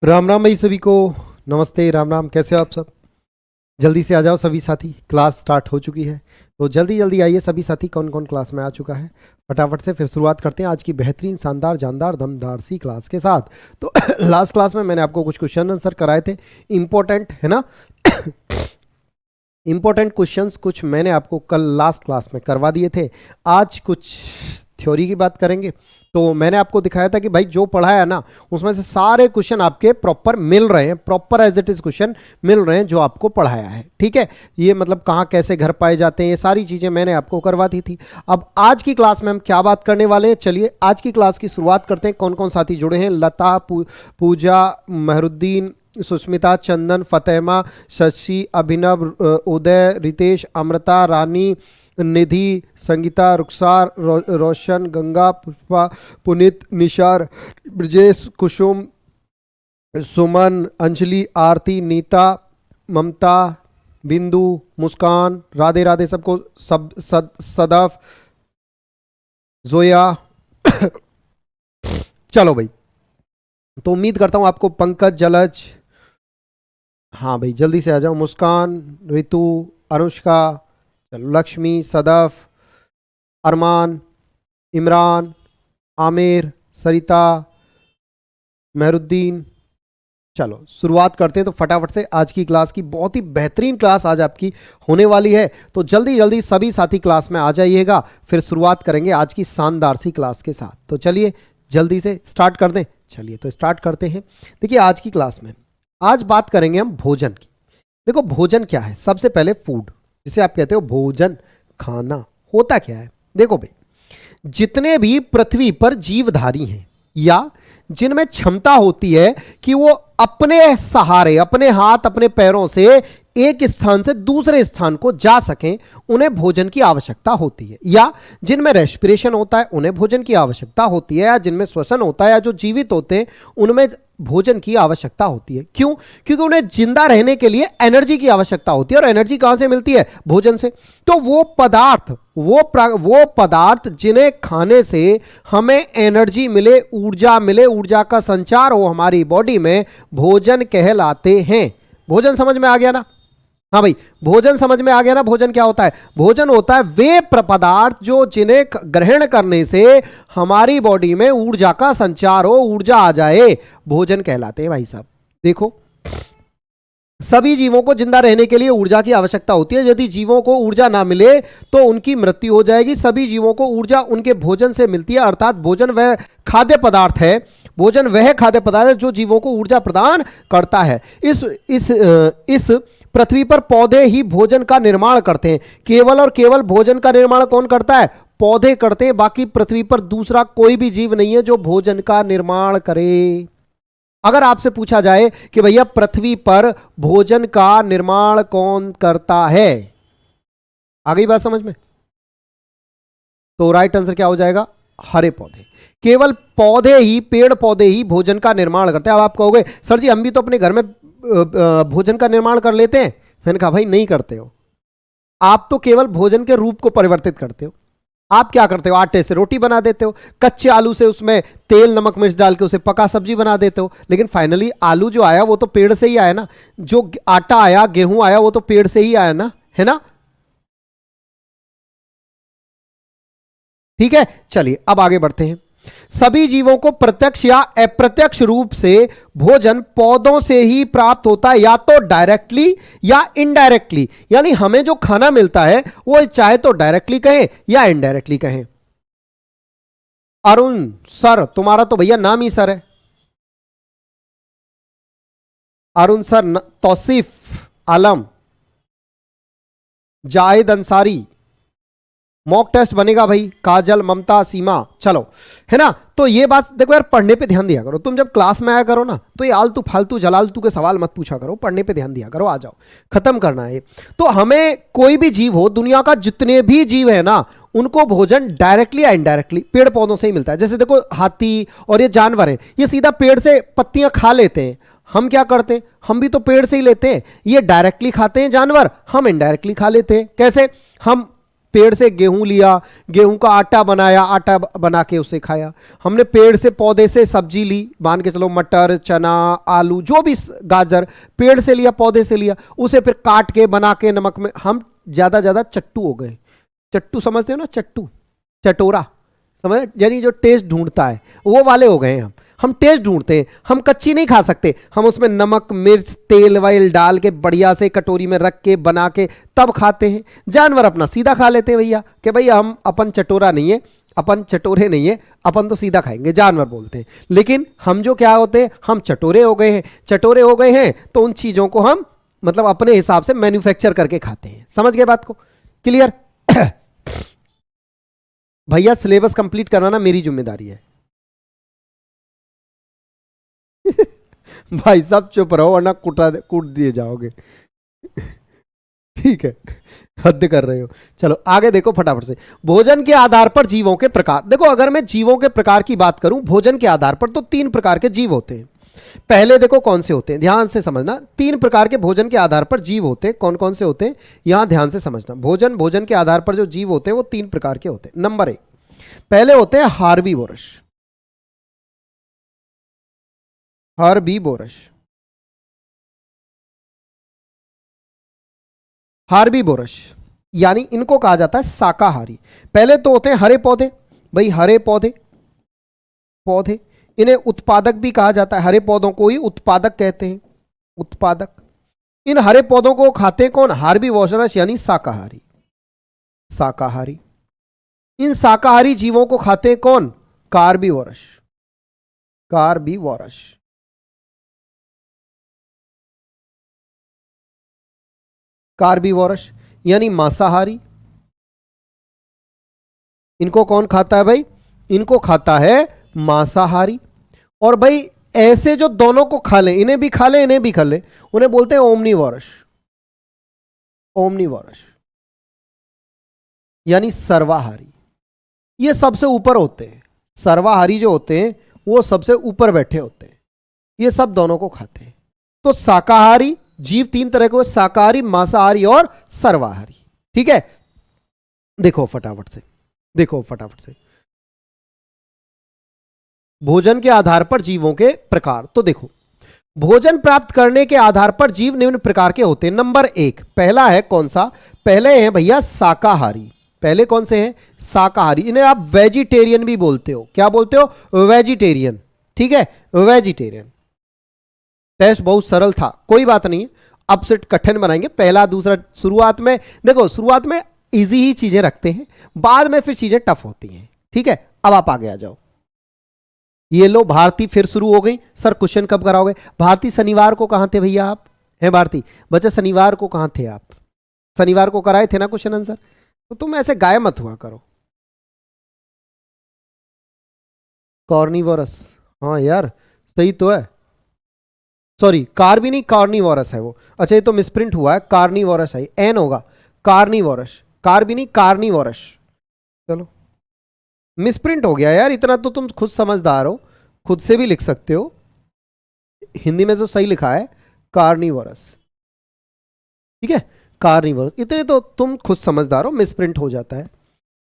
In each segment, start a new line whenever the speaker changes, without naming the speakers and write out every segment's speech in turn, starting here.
राम राम भाई सभी को। नमस्ते, राम राम। कैसे हो आप सब? जल्दी से आ जाओ सभी साथी, क्लास स्टार्ट हो चुकी है। तो जल्दी जल्दी आइए सभी साथी, कौन कौन क्लास में आ चुका है फटाफट से फिर शुरुआत करते हैं आज की बेहतरीन शानदार जानदार दमदार सी क्लास के साथ। तो लास्ट क्लास में मैंने आपको कुछ क्वेश्चन आंसर कराए थे, इम्पोर्टेंट है ना। इम्पोर्टेंट क्वेश्चंस कुछ मैंने आपको कल लास्ट क्लास में करवा दिए थे। आज कुछ थ्योरी की बात करेंगे। तो मैंने आपको दिखाया था कि भाई जो पढ़ाया ना उसमें से सारे क्वेश्चन आपके प्रॉपर मिल रहे हैं, proper as it is question मिल रहे हैं जो आपको पढ़ाया है। ठीक है, ये मतलब कहाँ कैसे घर पाए जाते हैं, ये सारी चीज़ें मैंने आपको करवा दी थी। अब आज की क्लास में हम क्या बात करने वाले हैं, चलिए आज की क्लास की शुरुआत करते हैं। कौन कौन साथी जुड़े हैं? लता, पूजा, मेहरुद्दीन, सुष्मिता, चंदन, फतेमा, शशि, अभिनव, उदय, रितेश, अमृता, रानी, निधि, संगीता, रुखसार, रोशन, गंगा, पुष्पा, पुनीत, निशार, ब्रजेश, कुसुम, सुमन, अंजलि, आरती, नीता, ममता, बिंदु, मुस्कान, राधे राधे सबको, सदफ, जोया। चलो भाई, तो उम्मीद करता हूं आपको पंकज, जलज, हाँ भाई जल्दी से आ जाओ, मुस्कान, रितु, अनुष्का, चलो लक्ष्मी, सदफ, अरमान, इमरान, आमिर, सरिता, मेहरुद्दीन। चलो शुरुआत करते हैं तो फटाफट से आज की क्लास की। बहुत ही बेहतरीन क्लास आज आपकी होने वाली है, तो जल्दी जल्दी सभी साथी क्लास में आ जाइएगा, फिर शुरुआत करेंगे आज की शानदार सी क्लास के साथ। तो चलिए जल्दी से स्टार्ट कर दें। चलिए तो स्टार्ट करते हैं। देखिए आज की क्लास में आज बात करेंगे हम भोजन की। देखो भोजन क्या है, सबसे पहले फूड जिसे आप कहते हो भोजन, खाना होता क्या है। देखो भाई, जितने भी पृथ्वी पर जीवधारी हैं या जिनमें क्षमता होती है कि वो अपने सहारे, अपने हाथ अपने पैरों से एक स्थान से दूसरे स्थान को जा सकें, उन्हें भोजन की आवश्यकता होती है। या जिनमें रेस्पिरेशन होता है उन्हें भोजन की आवश्यकता होती है, या जिनमें श्वसन होता है या जो जीवित होते हैं उनमें भोजन की आवश्यकता होती है। क्यों? क्योंकि उन्हें जिंदा रहने के लिए एनर्जी की आवश्यकता होती है, और एनर्जी कहां से मिलती है? भोजन से। तो वो पदार्थ जिन्हें खाने से हमें एनर्जी मिले, ऊर्जा मिले, ऊर्जा का संचार हो हमारी बॉडी में, भोजन कहलाते हैं। भोजन समझ में आ गया ना? हाँ भाई, भोजन समझ में आ गया ना? भोजन क्या होता है? भोजन होता है वे पदार्थ जो जिन्हें ग्रहण करने से हमारी बॉडी में ऊर्जा का संचार हो, ऊर्जा आ जाए, भोजन कहलाते हैं भाई साहब। देखो सभी जीवों को जिंदा रहने के लिए ऊर्जा की आवश्यकता होती है। यदि जीवों को ऊर्जा ना मिले तो उनकी मृत्यु हो जाएगी। सभी जीवों को ऊर्जा उनके भोजन से मिलती है, अर्थात भोजन वह खाद्य पदार्थ है, भोजन वह खाद्य पदार्थ है जो जीवों को ऊर्जा प्रदान करता है। इस पृथ्वी पर पौधे ही भोजन का निर्माण करते हैं। केवल और केवल भोजन का निर्माण कौन करता है? पौधे करते हैं। बाकी पृथ्वी पर दूसरा कोई भी जीव नहीं है जो भोजन का निर्माण करे। अगर आपसे पूछा जाए कि भैया पृथ्वी पर भोजन का निर्माण कौन करता है, आ गई बात समझ में? तो राइट आंसर क्या हो जाएगा? हरे पौधे। केवल पौधे ही, पेड़ पौधे ही भोजन का निर्माण करते हैं। अब आप कहोगे सर जी हम भी तो अपने घर में भोजन का निर्माण कर लेते हैं। मैंने कहा भाई नहीं करते हो, आप तो केवल भोजन के रूप को परिवर्तित करते हो। आप क्या करते हो? आटे से रोटी बना देते हो, कच्चे आलू से उसमें तेल नमक मिर्च डाल के उसे पका सब्जी बना देते हो। लेकिन फाइनली आलू जो आया वो तो पेड़ से ही आया ना, जो आटा आया, गेहूं आया, वो तो पेड़ से ही आया ना, है ना? ठीक है, चलिए अब आगे बढ़ते हैं। सभी जीवों को प्रत्यक्ष या अप्रत्यक्ष रूप से भोजन पौधों से ही प्राप्त होता है, या तो डायरेक्टली या इनडायरेक्टली। यानी हमें जो खाना मिलता है वो चाहे तो डायरेक्टली कहें या इनडायरेक्टली कहें। अरुण सर, तुम्हारा तो भैया नाम ही सर है। अरुण सर, तौसीफ आलम, जाहिद अंसारी, मॉक टेस्ट बनेगा भाई। काजल, ममता, सीमा, चलो, है ना? तो ये बात देखो यार, पढ़ने पे ध्यान दिया करो। तुम जब क्लास में आया करो ना तो ये आलतू फालतू जलालतू के सवाल मत पूछा करो, पढ़ने पे ध्यान दिया करो। आ जाओ, खत्म करना है। तो हमें कोई भी जीव हो, दुनिया का जितने भी जीव है ना, उनको भोजन डायरेक्टली या इनडायरेक्टली पेड़ पौधों से ही मिलता है। जैसे देखो हाथी और ये जानवर हैं, ये सीधा पेड़ से पत्तियां खा लेते हैं। हम क्या करते हैं? हम भी तो पेड़ से ही लेते हैं। ये डायरेक्टली खाते हैं जानवर, हम इनडायरेक्टली खा लेते हैं। कैसे? हम पेड़ से गेहूं लिया, गेहूं का आटा बनाया, आटा बना के उसे खाया। हमने पेड़ से पौधे से सब्जी ली, मान के चलो मटर, चना, आलू, जो भी, गाजर, पेड़ से लिया, पौधे से लिया, उसे फिर काट के बना के नमक में, हम ज्यादा चट्टू हो गए। चट्टू समझते हो ना, चट्टू, चटोरा, समझ, यानी जो टेस्ट ढूंढता है वो वाले हो गए हैं हम टेस्ट ढूंढते हैं। हम कच्ची नहीं खा सकते, हम उसमें नमक, मिर्च, तेल वाइल डाल के बढ़िया से कटोरी में रख के बना के तब खाते हैं। जानवर अपना सीधा खा लेते हैं भैया, कि भैया हम, अपन चटोरा नहीं है, अपन चटोरे नहीं है, अपन तो सीधा खाएंगे, जानवर बोलते हैं। लेकिन हम जो क्या होते हैं, हम चटोरे हो गए हैं। चटोरे हो गए हैं तो उन चीजों को हम मतलब अपने हिसाब से मैन्युफैक्चर करके खाते हैं। समझ गए बात को? क्लियर? भैया सिलेबस कंप्लीट कराना मेरी जिम्मेदारी है। भाई साहब चुप रहो वरना कूट दिए जाओगे। ठीक है, हद कर रहे हो। चलो आगे देखो फटाफट से। भोजन के आधार पर जीवों के प्रकार। देखो अगर मैं जीवों के प्रकार की बात करूं भोजन के आधार पर, तो 3 प्रकार के जीव होते हैं। पहले देखो कौन से होते हैं, ध्यान से समझना। 3 प्रकार के भोजन के आधार पर जीव होते हैं। कौन कौन से होते हैं, यहां ध्यान से समझना। भोजन के आधार पर जो जीव होते हैं वो 3 प्रकार के होते हैं। नंबर 1, पहले होते हैं हार्बीवोरस। हार्बीवोरस, हार्बीवोरस यानी इनको कहा जाता है शाकाहारी। पहले तो होते हैं हरे पौधे। भाई हरे पौधे, पौधे, इन्हें उत्पादक भी कहा जाता है। हरे पौधों को ही उत्पादक कहते हैं, उत्पादक। इन हरे पौधों को खाते हैं कौन, हार्बीवोरस यानी शाकाहारी, शाकाहारी। इन शाकाहारी जीवों को खाते हैं कौन, कार्बीवोरस, कार्बीवोरस। कार्बीवोरस यानी मांसाहारी। इनको कौन खाता है भाई, इनको खाता है मांसाहारी। और भाई ऐसे जो दोनों को खा ले, इन्हें भी खा ले, इन्हें भी खा ले, उन्हें बोलते हैं ओमनीवोरस, ओमनीवोरस यानी सर्वाहारी। ये सबसे ऊपर होते हैं, सर्वाहारी जो होते हैं वो सबसे ऊपर बैठे होते हैं। ये सब दोनों को खाते हैं। तो शाकाहारी जीव 3 तरह के, शाकाहारी, मांसाहारी और सर्वाहारी। ठीक है, देखो फटाफट से, देखो फटाफट से। भोजन के आधार पर जीवों के प्रकार। तो देखो भोजन प्राप्त करने के आधार पर जीव निम्न प्रकार के होते हैं। नंबर 1, पहला है कौन सा, पहले है भैया शाकाहारी। पहले कौन से हैं, शाकाहारी। इन्हें आप वेजिटेरियन भी बोलते हो। क्या बोलते हो, वेजिटेरियन। ठीक है, वेजिटेरियन। टेस्ट बहुत सरल था, कोई बात नहीं, अब से कठिन बनाएंगे। पहला दूसरा, शुरुआत में देखो, शुरुआत में इजी ही चीजें रखते हैं, बाद में फिर चीजें टफ होती हैं। ठीक है, अब आप आगे आ जाओ। ये लो, भारती फिर शुरू हो गई। सर क्वेश्चन कब कराओगे? भारती शनिवार को कहां थे भैया आप? हैं भारती बच्चा, शनिवार को कहां थे आप? शनिवार को कराए थे ना क्वेश्चन आंसर, तो तुम ऐसे गाय मत हुआ करो। कॉर्निवोरस, हाँ यार सही तो है, सॉरी कार्बी नहीं, कार्निवोरस है वो। अच्छा ये तो मिसप्रिंट हुआ है, कार्निवोरस है, एन होगा, कार्निवोरस, कार्बी नहीं कार्निवोरस। चलो मिसप्रिंट हो गया यार, इतना तो तुम खुद समझदार हो, खुद से भी लिख सकते हो। हिंदी में तो सही लिखा है कार्निवोरस। ठीक है, कार्निवोरस, इतने तो तुम खुद समझदार हो, मिसप्रिंट हो जाता है।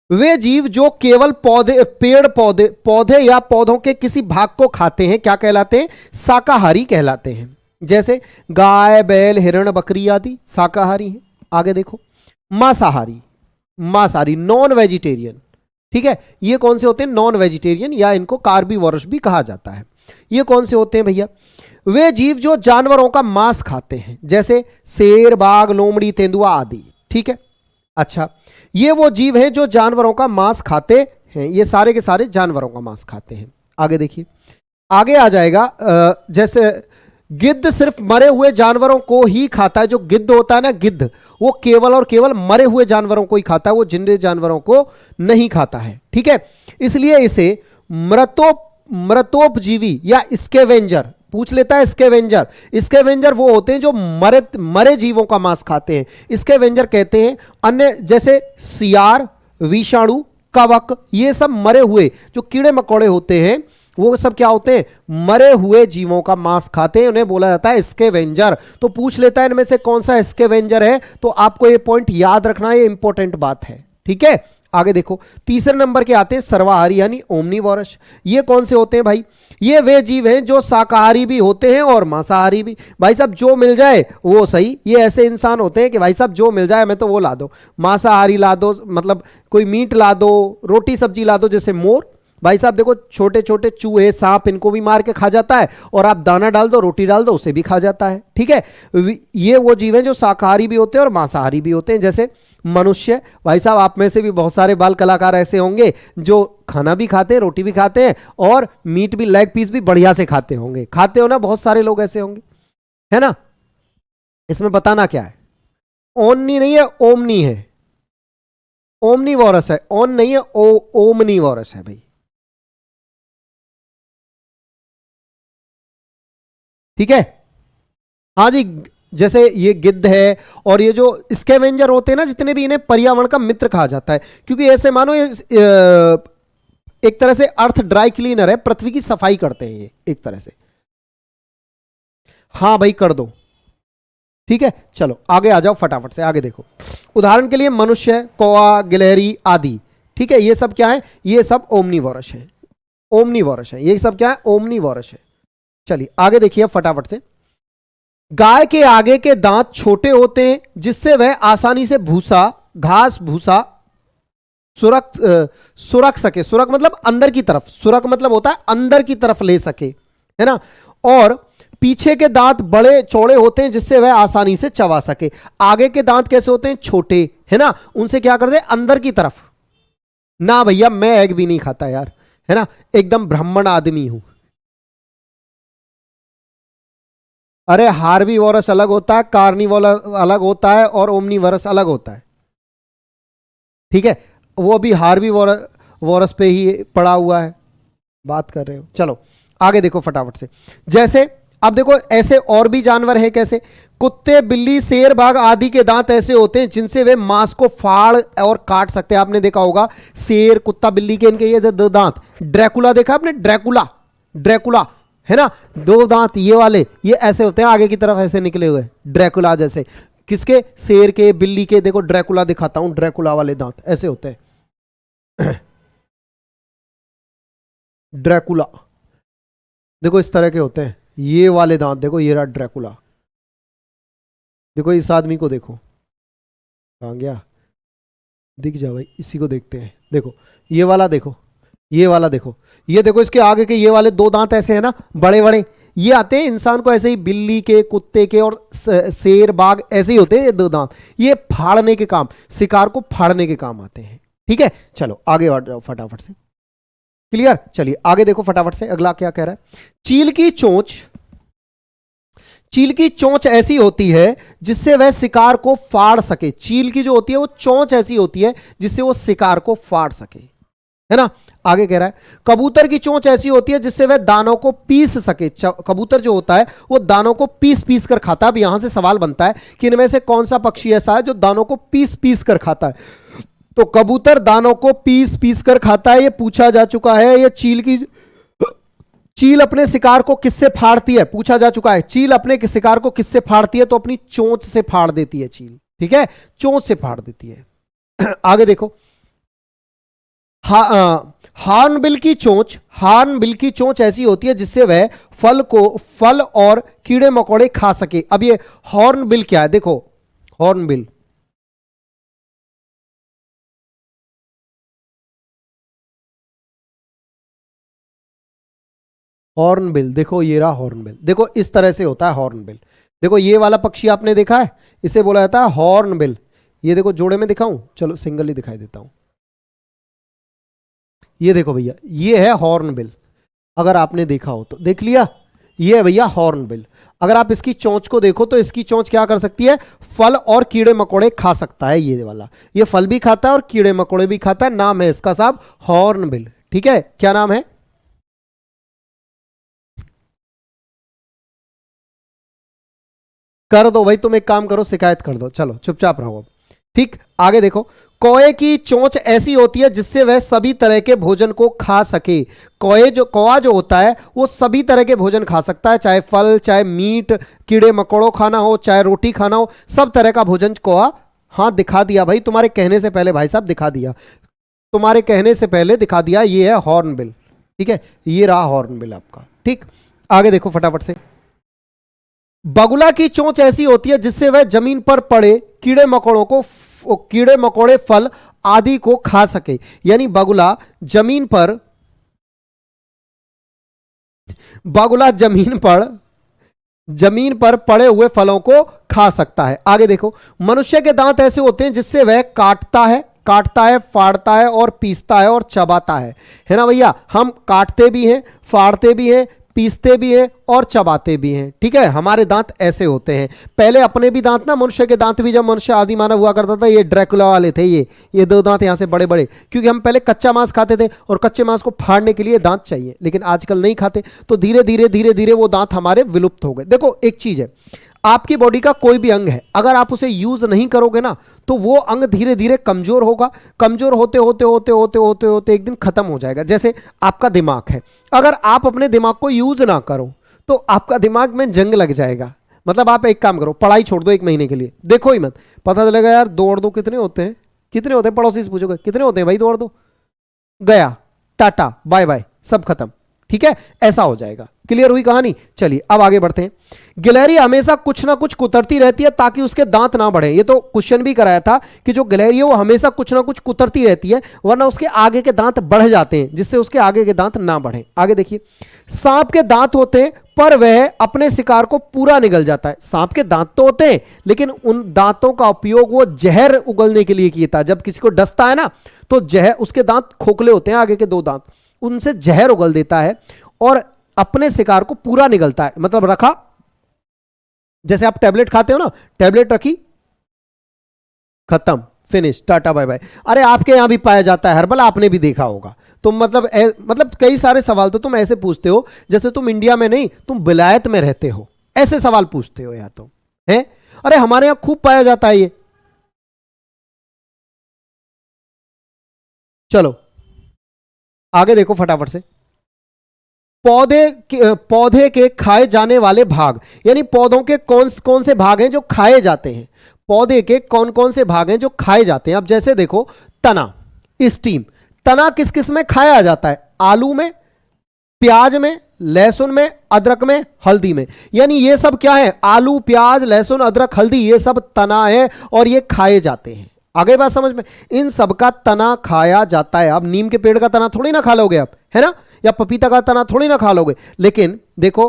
वे जीव जो केवल पौधे, पेड़ पौधे, पौधे या पौधों के किसी भाग को खाते हैं क्या कहलाते हैं, शाकाहारी कहलाते हैं। जैसे गाय, बैल, हिरण, बकरी आदि शाकाहारी हैं। आगे देखो, मांसाहारी, मांसाहारी नॉन वेजिटेरियन। ठीक है, ये कौन से होते हैं, नॉन वेजिटेरियन, या इनको कार्बीवोरस भी कहा जाता है। ये कौन से होते हैं भैया, वे जीव जो जानवरों का मांस खाते हैं, जैसे शेर, बाघ, लोमड़ी, तेंदुआ आदि। ठीक है, अच्छा ये वो जीव हैं जो जानवरों का मांस खाते हैं, ये सारे के सारे जानवरों का मांस खाते हैं। आगे देखिए, आगे आ जाएगा, जैसे गिद्ध सिर्फ मरे हुए जानवरों को ही खाता है। जो गिद्ध होता है ना, गिद्ध, वो केवल और केवल मरे हुए जानवरों को ही खाता है, वो जिंदे जानवरों को नहीं खाता है। ठीक है, इसलिए इसे मृतोपजीवी या स्कैवेंजर पूछ लेता है। स्कैवेंजर, स्कैवेंजर वो होते हैं जो मरे जीवों का मांस खाते हैं, स्कैवेंजर कहते हैं। अन्य जैसे सियार, विषाणु, कवक, ये सब मरे हुए जो कीड़े मकोड़े होते हैं, वो सब क्या होते हैं, मरे हुए जीवों का मांस खाते हैं, उन्हें बोला जाता है स्कैवेंजर। तो पूछ लेता है इनमें से कौन सा स्कैवेंजर है, तो आपको ये पॉइंट याद रखना, ये इंपॉर्टेंट बात है। ठीक है, आगे देखो तीसरे नंबर के आते हैं सर्वाहारी यानी ओमनीवोरस। ये कौन से होते हैं भाई? ये वे जीव हैं जो शाकाहारी भी होते हैं और मांसाहारी भी। भाई साहब जो मिल जाए वो सही। ये ऐसे इंसान होते हैं कि भाई साहब जो मिल जाए मैं तो वो ला दो, मांसाहारी ला दो, मतलब कोई मीट ला दो, रोटी सब्जी ला दो। जैसे मोर, भाई साहब देखो छोटे छोटे चूहे सांप इनको भी मार के खा जाता है, और आप दाना डाल दो रोटी डाल दो उसे भी खा जाता है। ठीक है, ये वो जीव हैं जो शाकाहारी भी होते हैं और मांसाहारी भी होते हैं। जैसे मनुष्य, भाई साहब आप में से भी बहुत सारे बाल कलाकार ऐसे होंगे जो खाना भी खाते हैं, रोटी भी खाते हैं, और मीट भी, लेग पीस भी बढ़िया से खाते होंगे। खाते हो ना, बहुत सारे लोग ऐसे होंगे, है ना। इसमें बताना क्या है? ओमनी नहीं है, ओमनी है, ओमनीवोरस है, ओन नहीं है, ओमनीवोरस है भाई। ठीक है, हाँ जी। जैसे ये गिद्ध है और ये जो स्कैवेंजर होते हैं ना जितने भी, इन्हें पर्यावरण का मित्र कहा जाता है, क्योंकि ऐसे मानो ये एक तरह से अर्थ ड्राई क्लीनर है, पृथ्वी की सफाई करते हैं ये एक तरह से। हाँ भाई कर दो, ठीक है। चलो आगे आ जाओ, फटाफट से आगे देखो। उदाहरण के लिए मनुष्य, कौवा, गिलहरी आदि, ठीक है, ये सब क्या है? ये सब ओमनीवोरस है, ओमनीवोरस है, ये सब क्या है? ओमनीवोरस है। चलिए आगे देखिए फटाफट से। गाय के आगे के दांत छोटे होते हैं जिससे वह आसानी से भूसा, घास भूसा सुरख सके। सुरख मतलब अंदर की तरफ, सुरख मतलब होता है अंदर की तरफ ले सके, है ना। और पीछे के दांत बड़े चौड़े होते हैं जिससे वह आसानी से चबा सके। आगे के दांत कैसे होते हैं? छोटे, है ना, उनसे क्या करते हैं? अंदर की तरफ। ना भैया मैं एग भी नहीं खाता यार, है ना, एकदम ब्राह्मण आदमी हूं। अरे हार्बीवोरस अलग होता है, कार्निवोरस अलग होता है, और ओमनीवोरस अलग होता है। ठीक है, वो अभी हार्बीवोरस पे ही पड़ा हुआ है, बात कर रहे हो। चलो आगे देखो फटाफट से। जैसे अब देखो ऐसे और भी जानवर हैं, कैसे? कुत्ते, बिल्ली, शेर, बाघ आदि के दांत ऐसे होते हैं जिनसे वे मांस को फाड़ और काट सकते हैं। आपने देखा होगा शेर, कुत्ता, बिल्ली के इनके ये दो दांत। ड्रैकुला देखा आपने? ड्रैकुला, ड्रैकुला है ना, दो दांत ये वाले, ये ऐसे होते हैं आगे की तरफ ऐसे निकले हुए, ड्रैकुला जैसे। किसके? शेर के, बिल्ली के। देखो ड्रैकुला दिखाता हूं, ड्रैकुला वाले दांत ऐसे होते हैं। ड्रैकुला देखो इस तरह के होते हैं, ये वाले दांत देखो, ये रहा ड्रैकुला। देखो इस आदमी को देखो, कहां गया? दिख जा भाई, इसी को देखते हैं। देखो ये वाला देखो, ये वाला देखो, ये देखो इसके आगे के ये वाले दो दांत ऐसे हैं ना, बड़े बड़े, ये आते हैं इंसान को ऐसे ही, बिल्ली के, कुत्ते के और शेर, बाघ ऐसे ही होते हैं ये दो दांत। ये फाड़ने के काम, शिकार को फाड़ने के काम आते हैं। ठीक है, चलो आगे बढ़ जाओ फटाफट से। क्लियर? चलिए आगे देखो फटाफट से, अगला क्या कह रहा है? चील की चोंच, चील की चोंच ऐसी होती है जिससे वह शिकार को फाड़ सके। चील की जो होती है वो चोंच ऐसी होती है जिससे वो शिकार को फाड़ सके, है ना। आगे कह रहा है कबूतर की चोंच ऐसी होती है जिससे वह दानों को पीस सके। कबूतर जो होता है वो दानों को पीस पीस कर खाता है। अब यहां से सवाल बनता है कि इनमें से कौन सा पक्षी ऐसा है जो दानों को पीस पीस कर खाता है? तो कबूतर दानों को पीस पीस कर खाता है, ये पूछा जा चुका है। ये चील अपने शिकार को किससे फाड़ती है? पूछा जा चुका है। चील अपने शिकार को किससे फाड़ती है? तो अपनी चोंच से फाड़ देती है चील, ठीक है, चोंच से फाड़ देती है। आगे देखो, हॉर्नबिल की चोंच, हॉर्नबिल की चोंच ऐसी होती है जिससे वह फल और कीड़े मकोड़े खा सके। अब ये हॉर्नबिल क्या है? देखो हॉर्नबिल, हॉर्नबिल देखो, ये रहा हॉर्नबिल। देखो इस तरह से होता है हॉर्नबिल। देखो ये वाला पक्षी आपने देखा है, इसे बोला जाता है हॉर्नबिल। ये देखो जोड़े में दिखाऊं, चलो सिंगल ही दिखाई देता हूं। ये देखो भैया, ये है हॉर्नबिल। अगर आपने देखा हो तो देख लिया, ये है भैया हॉर्नबिल। अगर आप इसकी चोंच को देखो तो इसकी चोंच क्या कर सकती है? फल और कीड़े मकोड़े खा सकता है ये वाला। ये फल भी खाता है और कीड़े मकोड़े भी खाता है। नाम है इसका साहब हॉर्नबिल। ठीक है, क्या नाम है? कर दो भाई, तुम एक काम करो, शिकायत कर दो, चलो चुपचाप रहो। ठीक, आगे देखो, कौए की चोंच ऐसी होती है जिससे वह सभी तरह के भोजन को खा सके। कौआ जो होता है वो सभी तरह के भोजन खा सकता है, चाहे फल, चाहे मीट, कीड़े मकोड़ों खाना हो, चाहे रोटी खाना हो, सब तरह का भोजन कौआ हाँ दिखा दिया भाई, तुम्हारे कहने से पहले भाई साहब दिखा दिया, तुम्हारे कहने से पहले दिखा दिया। ये है हॉर्नबिल, ठीक है, ये रहा हॉर्नबिल आपका। ठीक, आगे देखो फटाफट से। बगुला की चोंच ऐसी होती है जिससे वह जमीन पर पड़े कीड़े मकोड़े फल आदि को खा सके। यानी बगुला जमीन पर पड़े हुए फलों को खा सकता है। आगे देखो, मनुष्य के दांत ऐसे होते हैं जिससे वह काटता है, फाड़ता है और पीसता है और चबाता है ना भैया। हम काटते भी हैं, फाड़ते भी हैं, पीसते भी हैं और चबाते भी हैं। ठीक है, हमारे दांत ऐसे होते हैं। पहले अपने भी दांत ना, मनुष्य के दांत भी, जब मनुष्य आदि मानव हुआ करता था, ये ड्रैकुला वाले थे, ये दो दांत यहां से बड़े बड़े, क्योंकि हम पहले कच्चा मांस खाते थे और कच्चे मांस को फाड़ने के लिए दांत चाहिए, लेकिन आजकल नहीं खाते, तो धीरे धीरे वो दांत हमारे विलुप्त हो गए। देखो एक चीज है, आपकी बॉडी का कोई भी अंग है, अगर आप उसे यूज नहीं करोगे ना, तो वो अंग धीरे धीरे कमजोर होगा, कमजोर होते होते एक दिन खत्म हो जाएगा। जैसे आपका दिमाग है, अगर आप अपने दिमाग को यूज ना करो तो आपका दिमाग में जंग लग जाएगा। मतलब आप एक काम करो, पढ़ाई छोड़ दो 1 महीने के लिए, देखो ही मत, पता चलेगा यार 2 और 2 कितने होते हैं, पड़ोसी से पूछोगे कितने होते हैं भाई 2 और 2, गया, टाटा बाय बाय, सब खत्म। ठीक है, ऐसा हो जाएगा। क्लियर हुई कहानी? चलिए अब आगे बढ़ते हैं। गिलहरी हमेशा कुछ ना कुछ कुतरती रहती है ताकि उसके दांत ना बढ़े। ये तो क्वेश्चन भी कराया था कि जो गिलहरी है वो हमेशा कुछ ना कुछ कुतरती रहती है, वरना उसके आगे के दांत बढ़ जाते हैं, जिससे उसके आगे के दांत ना बढ़े। आगे देखिए, सांप के दांत होते हैं पर वह अपने शिकार को पूरा निगल जाता है। सांप के दांत तो होते हैं, लेकिन उन दांतों का उपयोग वो जहर उगलने के लिए किया था। जब किसी को डसता है ना, तो जहर, उसके दांत खोखले होते हैं, आगे के 2 दांत, उनसे जहर उगल देता है और अपने शिकार को पूरा निगलता है। मतलब रखा, जैसे आप टैबलेट खाते हो ना, टैबलेट रखी, खत्म, फिनिश, टाटा बाय बाय। अरे आपके यहां भी पाया जाता है हर्बल, आपने भी देखा होगा। तुम मतलब कई सारे सवाल तो तुम ऐसे पूछते हो जैसे तुम इंडिया में नहीं, तुम विलायत में रहते हो, ऐसे सवाल पूछते हो यार तुम, हैं? अरे हमारे यहां खूब पाया जाता है ये। चलो आगे देखो फटाफट से। पौधे के खाए जाने वाले भाग, यानी पौधों के कौन कौन से भाग हैं जो खाए जाते हैं। पौधे के कौन कौन से भाग हैं जो खाए जाते हैं। अब जैसे देखो, तना, स्टीम, तना किस किस में खाया जाता है? आलू में, प्याज में, लहसुन में, अदरक में, हल्दी में। यानी ये सब क्या है? आलू, प्याज, लहसुन, अदरक, हल्दी, ये सब तना है और ये खाए जाते हैं। आगे बात समझ में? इन सब का तना खाया जाता है। अब नीम के पेड़ का तना थोड़ी ना खा लोगे आप, है ना, या पपीता का तना थोड़ी ना खा लोगे। लेकिन देखो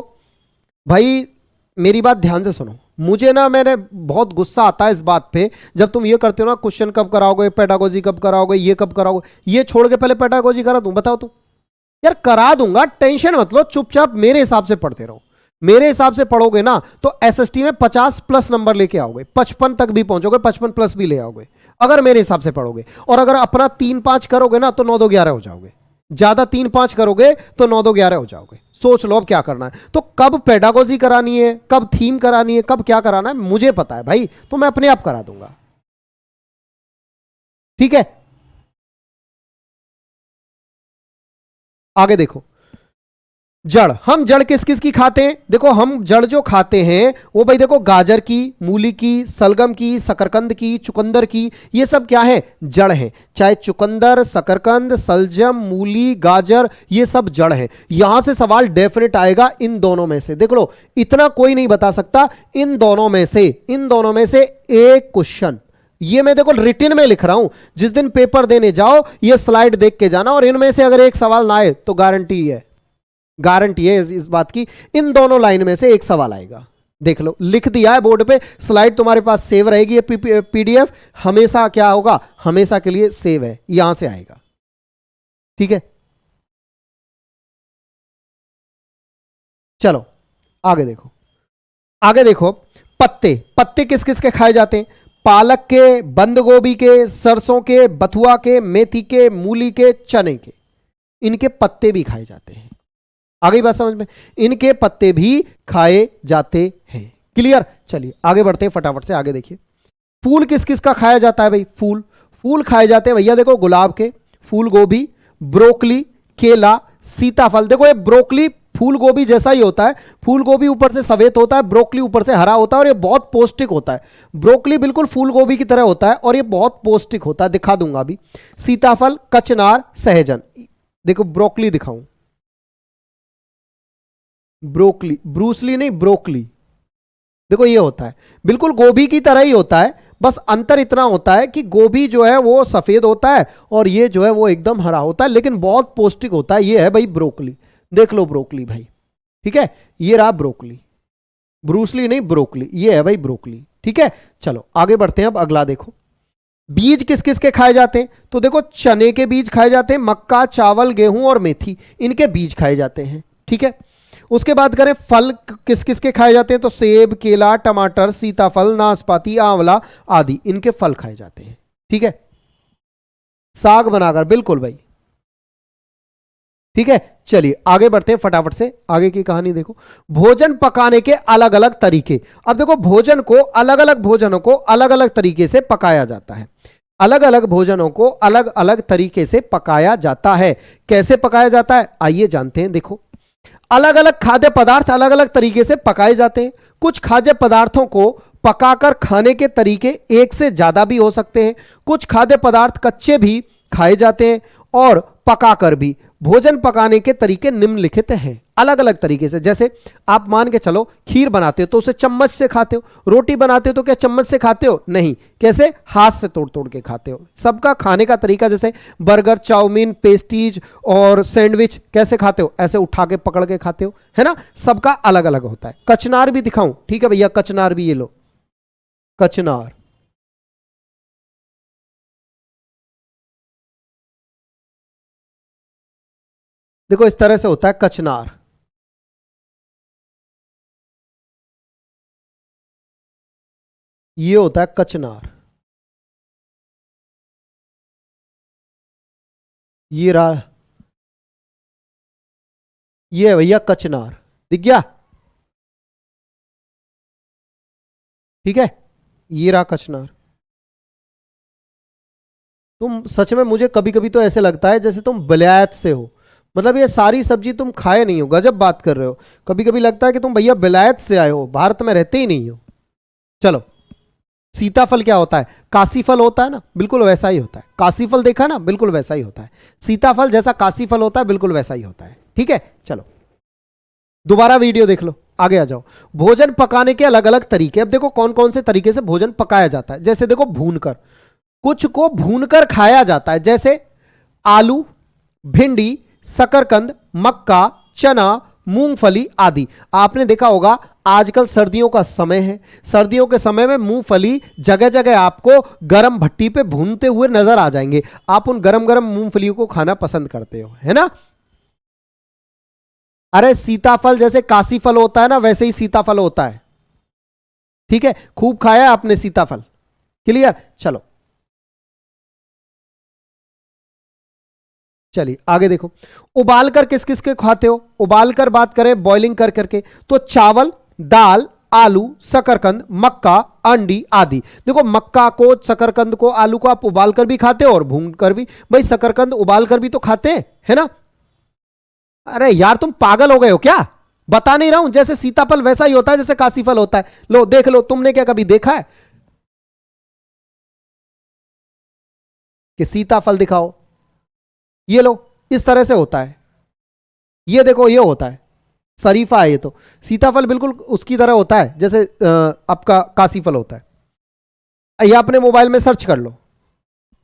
भाई, मेरी बात ध्यान से सुनो, मुझे ना, मैंने बहुत गुस्सा आता है इस बात पे, जब तुम ये करते हो ना, क्वेश्चन कब कराओगे, पेडागोजी कब कराओगे, ये कब कराओगे, ये छोड़ के पहले पेडागोजी करा दूं, बताओ तुम। यार करा दूंगा, टेंशन मत लो, चुपचाप मेरे हिसाब से पढ़ते रहो। मेरे हिसाब से पढ़ोगे ना तो एसएसटी में 50+ नंबर लेके आओगे, 55 तक भी पहुंचोगे, 55+ भी ले आओगे अगर मेरे हिसाब से पढ़ोगे। और अगर अपना 3-5 करोगे ना तो 9-2-11 हो जाओगे। ज्यादा 3-5 करोगे तो 9-2-11 हो जाओगे। सोच लो अब क्या करना है। तो कब पेडागोजी करानी है, कब थीम करानी है, कब क्या कराना है, मुझे पता है भाई, तो मैं अपने आप करा दूंगा। ठीक है, आगे देखो। जड़, हम जड़ किस किस की खाते हैं? देखो हम जड़ जो खाते हैं वो भाई देखो, गाजर की, मूली की, सलगम की, शकरकंद की, चुकंदर की, ये सब क्या है? जड़ है। चाहे चुकंदर, शकरकंद, सलजम, मूली, गाजर, ये सब जड़ है। यहां से सवाल डेफिनेट आएगा इन दोनों में से। देख लो, इतना कोई नहीं बता सकता, इन दोनों में से एक क्वेश्चन, ये मैं देखो रिटन में लिख रहा हूं, जिस दिन पेपर देने जाओ ये स्लाइड देख के जाना, और इनमें से अगर एक सवाल ना आए तो गारंटी है इस बात की, इन दोनों लाइन में से एक सवाल आएगा। देख लो, लिख दिया है बोर्ड पे, स्लाइड तुम्हारे पास सेव रहेगी, ये पीडीएफ हमेशा क्या होगा? हमेशा के लिए सेव है, यहां से आएगा। ठीक है, चलो आगे देखो। पत्ते किस किस के खाए जाते हैं? पालक के, बंद गोभी के, सरसों के, बथुआ के, मेथी के, मूली के, चने के, इनके पत्ते भी खाए जाते हैं। आगे बात समझ में? इनके पत्ते भी खाए जाते हैं। क्लियर? चलिए आगे बढ़ते हैं फटाफट से। आगे देखिए, फूल किस किस का खाया जाता है भाई? फूल खाए जाते हैं भैया, देखो गुलाब के, फूल गोभी, ब्रोकली, केला, सीताफल। देखो ये ब्रोकली फूल गोभी जैसा ही होता है। फूल गोभी ऊपर से सफेद होता है, ब्रोकली ऊपर से हरा होता है और ये बहुत पौष्टिक होता है। ब्रोकली बिल्कुल फूल गोभी की तरह होता है और ये बहुत पौष्टिक होता है, दिखा दूंगा अभी। सीताफल, कचनार, सहजन। देखो ब्रोकली दिखाऊं, ब्रोकली, ब्रूसली नहीं, ब्रोकली। देखो ये होता है बिल्कुल गोभी की तरह ही होता है, बस अंतर इतना होता है कि गोभी जो है वो सफेद होता है और ये जो है वो एकदम हरा होता है, लेकिन बहुत पौष्टिक होता है। ये है भाई ब्रोकली, देख लो ब्रोकली भाई, ठीक है, ये रहा ब्रोकली, ब्रूसली नहीं ब्रोकली, ये है भाई ब्रोकली, ठीक है। चलो आगे बढ़ते हैं, अब अगला देखो। बीज किस किस के खाए जाते हैं? तो देखो चने के बीज खाए जाते हैं, मक्का, चावल, गेहूं और मेथी, इनके बीज खाए जाते हैं, ठीक है। उसके बाद करें फल किस किस के खाए जाते हैं? तो सेब, केला, टमाटर, सीताफल, नाशपाती, आंवला आदि, इनके फल खाए जाते हैं, ठीक है। साग बनाकर, बिल्कुल भाई, ठीक है। चलिए आगे बढ़ते हैं फटाफट से, आगे की कहानी देखो। भोजन पकाने के अलग अलग तरीके। अब देखो भोजन को, अलग अलग भोजनों को अलग अलग तरीके से पकाया जाता है। अलग अलग भोजनों को अलग अलग तरीके से पकाया जाता है। कैसे पकाया जाता है आइए जानते हैं। देखो अलग अलग खाद्य पदार्थ अलग अलग तरीके से पकाए जाते हैं। कुछ खाद्य पदार्थों को पकाकर खाने के तरीके एक से ज्यादा भी हो सकते हैं। कुछ खाद्य पदार्थ कच्चे भी खाए जाते हैं और पकाकर भी। भोजन पकाने के तरीके निम्नलिखित हैं, अलग अलग तरीके से। जैसे आप मान के चलो खीर बनाते हो तो उसे चम्मच से खाते हो, रोटी बनाते हो तो क्या चम्मच से खाते हो? नहीं, कैसे? हाथ से तोड़ तोड़ के खाते हो। सबका खाने का तरीका, जैसे बर्गर, चाउमीन, पेस्ट्रीज और सैंडविच कैसे खाते हो? ऐसे उठा के पकड़ के खाते हो, है ना। सबका अलग अलग होता है। कचनार भी दिखाऊं? ठीक है भैया, कचनार भी ये लो, कचनार। देखो इस तरह से होता है कचनार, ये होता है कचनार। ये रहा, ये है भैया कचनार, दिख गया? ठीक है, ये रहा कचनार। तुम सच में, मुझे कभी कभी तो ऐसे लगता है जैसे तुम विलायत से हो। मतलब ये सारी सब्जी तुम खाए नहीं हो, गजब बात कर रहे हो। कभी कभी लगता है कि तुम भैया विलायत से आए हो, भारत में रहते ही नहीं हो। चलो, सीताफल क्या होता है? काशी फल होता है ना, बिल्कुल वैसा ही होता है। काशी फल देखा ना, बिल्कुल वैसा ही होता है। सीताफल जैसा काशी फल होता है, बिल्कुल वैसा ही होता है, ठीक है। चलो दोबारा वीडियो देख लो, आगे आ जाओ। भोजन पकाने के अलग अलग तरीके। अब देखो कौन कौन से तरीके से भोजन पकाया जाता है। जैसे देखो भूनकर, कुछ को भूनकर खाया जाता है, जैसे आलू, भिंडी, शकरकंद, मक्का, चना, मूंगफली आदि। आपने देखा होगा आजकल सर्दियों का समय है, सर्दियों के समय में मूंगफली जगह जगह आपको गरम भट्टी पे भूनते हुए नजर आ जाएंगे। आप उन गरम गरम मूंगफलियों को खाना पसंद करते हो, है ना। अरे सीताफल जैसे काशी फल होता है ना, वैसे ही सीताफल होता है, ठीक है। खूब खाया है आपने सीताफल, क्लियर। चलो चलिए आगे देखो। उबाल कर किस किस के खाते हो? उबाल कर बात करें, बॉइलिंग कर करके, तो चावल, दाल, आलू, शकरकंद, मक्का, अंडी आदि। देखो मक्का को, शकरकंद को, आलू को आप उबाल कर भी खाते हो और भून कर भी। भाई शकरकंद उबाल कर भी तो खाते हैं, है ना। अरे यार तुम पागल हो गए हो क्या? बता नहीं रहा हूं, जैसे सीताफल वैसा ही होता है जैसे काशी फल होता है। लो देख लो, तुमने क्या कभी देखा है कि सीताफल दिखाओ? ये लो, इस तरह से होता है। ये देखो, ये होता है शरीफा है ये तो। सीताफल बिल्कुल उसकी तरह होता है जैसे आपका काशी फल होता है। ये अपने मोबाइल में सर्च कर लो।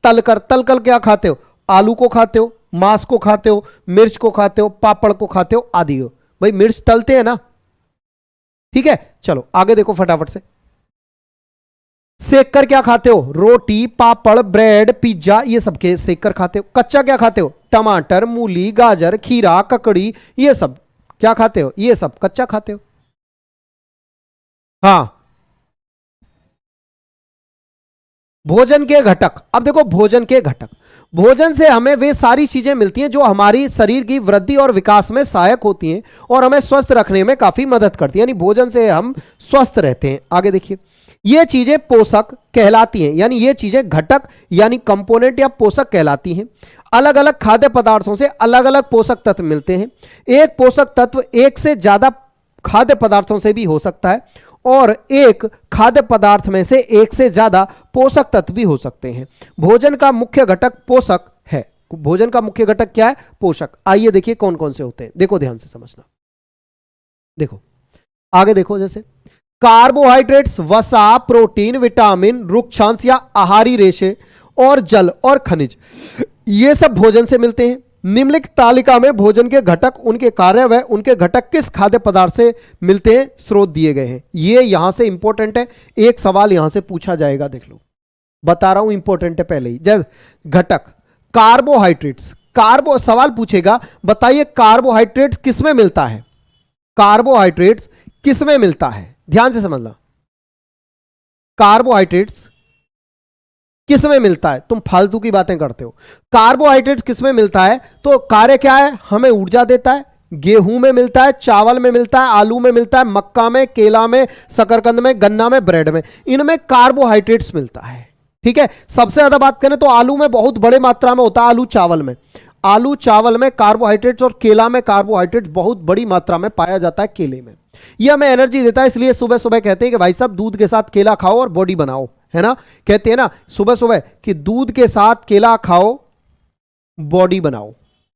तलकर, तलकर क्या खाते हो? आलू को खाते हो, मांस को खाते हो, मिर्च को खाते हो, पापड़ को खाते हो आदि हो। भाई मिर्च तलते हैं ना, ठीक है। चलो आगे देखो फटाफट से। सेक कर क्या खाते हो? रोटी, पापड़, ब्रेड, पिज्जा, ये सब के सेक कर खाते हो। कच्चा क्या खाते हो? टमाटर, मूली, गाजर, खीरा, ककड़ी, ये सब क्या खाते हो? ये सब कच्चा खाते हो। हाँ, भोजन के घटक। अब देखो भोजन के घटक, भोजन से हमें वे सारी चीजें मिलती हैं जो हमारी शरीर की वृद्धि और विकास में सहायक होती हैं और हमें स्वस्थ रखने में काफी मदद करती हैं। यानी भोजन से हम स्वस्थ रहते हैं। आगे देखिए, ये चीजें पोषक कहलाती हैं, यानी ये चीजें घटक यानी कंपोनेंट या पोषक कहलाती हैं। अलग अलग खाद्य पदार्थों से अलग अलग पोषक तत्व मिलते हैं। एक पोषक तत्व एक से ज्यादा खाद्य पदार्थों से भी हो सकता है और एक खाद्य पदार्थ में से एक से ज्यादा पोषक तत्व भी हो सकते हैं। भोजन का मुख्य घटक पोषक है। भोजन का मुख्य घटक क्या है? पोषक। आइए देखिए कौन कौन से होते हैं, देखो ध्यान से समझना। देखो आगे देखो, जैसे कार्बोहाइड्रेट्स, वसा, प्रोटीन, विटामिन, रुक्षांश या आहारी रेशे और जल और खनिज, ये सब भोजन से मिलते हैं। निम्नलिखित तालिका में भोजन के घटक, उनके कार्य व उनके घटक किस खाद्य पदार्थ से मिलते हैं स्रोत दिए गए हैं। ये यहां से इंपॉर्टेंट है, एक सवाल यहां से पूछा जाएगा, देख लो बता रहा हूं इंपॉर्टेंट है पहले ही। जैसे घटक कार्बोहाइड्रेट्स, सवाल पूछेगा बताइए कार्बोहाइड्रेट्स किसमें मिलता है, कार्बोहाइड्रेट्स किसमें मिलता है, ध्यान से समझना। कार्बोहाइड्रेट्स किसमें मिलता है? तुम फालतू की बातें करते हो। कार्बोहाइड्रेट्स किसमें मिलता है तो कार्य क्या है? हमें ऊर्जा देता है। गेहूं में मिलता है, चावल में मिलता है, आलू में मिलता है, मक्का में, केला में, शकरकंद में, गन्ना में, ब्रेड में, इनमें कार्बोहाइड्रेट्स मिलता है। ठीक है, सबसे ज्यादा बात करें तो आलू में बहुत बड़े मात्रा में होता है, आलू चावल में कार्बोहाइड्रेट्स और केला में कार्बोहाइड्रेट्स बहुत बड़ी मात्रा में पाया जाता है। केले में यह हमें एनर्जी देता है, इसलिए सुबह सुबह कहते हैं कि भाई साहब दूध के साथ केला खाओ और बॉडी बनाओ, है ना। कहते हैं ना सुबह सुबह कि दूध के साथ केला खाओ बॉडी बनाओ,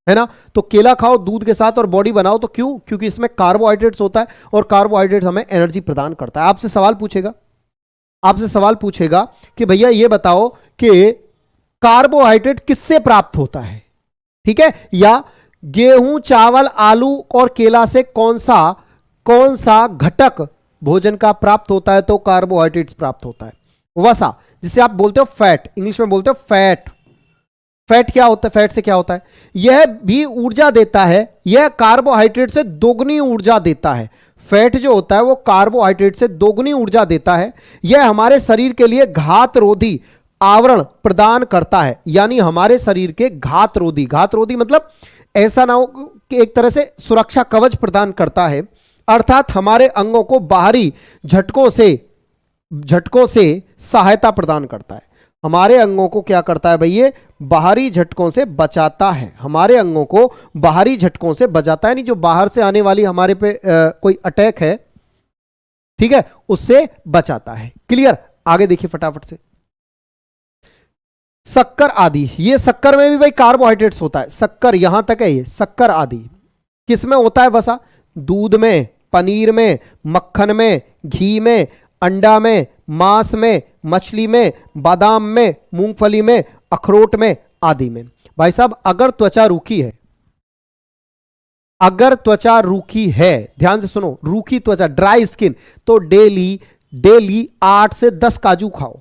है ना। तो केला खाओ दूध के साथ और बॉडी बनाओ, तो क्यों? क्योंकि इसमें कार्बोहाइड्रेट्स होता है और कार्बोहाइड्रेट्स हमें एनर्जी प्रदान करता है। आपसे सवाल पूछेगा कि भैया ये बताओ कि कार्बोहाइड्रेट किससे प्राप्त होता है, ठीक है, या गेहूं, चावल, आलू और केला से कौन सा घटक भोजन का प्राप्त होता है? तो कार्बोहाइड्रेट्स प्राप्त होता है। वसा, जिसे आप बोलते हो फैट, इंग्लिश में बोलते हो फैट। फैट क्या होता है? फैट से क्या होता है? यह भी ऊर्जा देता है, यह कार्बोहाइड्रेट से दोगुनी ऊर्जा देता है। फैट जो होता है वो कार्बोहाइड्रेट से दोगुनी ऊर्जा देता है। यह हमारे शरीर के लिए घातरोधी आवरण प्रदान करता है, यानी हमारे शरीर के घातरोधी मतलब ऐसा ना हो कि एक तरह से सुरक्षा कवच प्रदान करता है, अर्थात हमारे अंगों को बाहरी झटकों से सहायता प्रदान करता है। हमारे अंगों को क्या करता है भाई? ये बाहरी झटकों से बचाता है, हमारे अंगों को बाहरी झटकों से बचाता है, नहीं जो बाहर से आने वाली हमारे पे कोई अटैक है, ठीक है, उससे बचाता है। क्लियर? आगे देखिए फटाफट से। शक्कर आदि, ये शक्कर में भी भाई कार्बोहाइड्रेट्स होता है, शक्कर यहां तक है, ये शक्कर आदि किसमें होता है? वसा, दूध में, पनीर में, मक्खन में, घी में, अंडा में, मांस में, मछली में, बादाम में, मूंगफली में, अखरोट में आदि में। भाई साहब अगर त्वचा रूखी है, ध्यान से सुनो, रूखी त्वचा, ड्राई स्किन, तो डेली 8 से 10 काजू खाओ।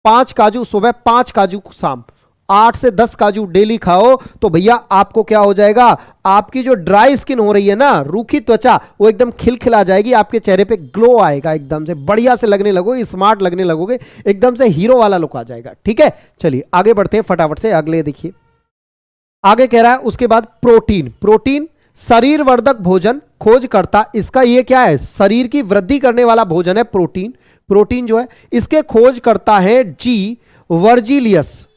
5 काजू सुबह, 5 काजू शाम, 8 से 10 काजू डेली खाओ, तो भैया आपको क्या हो जाएगा? आपकी जो ड्राई स्किन हो रही है ना, रूखी त्वचा, वो एकदम खिलखिला जाएगी, आपके चेहरे पे ग्लो आएगा, एकदम से बढ़िया से लगने लगोगे, स्मार्ट लगने लगोगे, एकदम से हीरो वाला लुक आ जाएगा। ठीक है, चलिए आगे बढ़ते हैं फटाफट से। अगले देखिए, आगे कह रहा है उसके बाद प्रोटीन शरीर वर्धक भोजन खोजकर्ता, इसका ये क्या है? शरीर की वृद्धि करने वाला भोजन है प्रोटीन जो है, इसके खोज करता है जी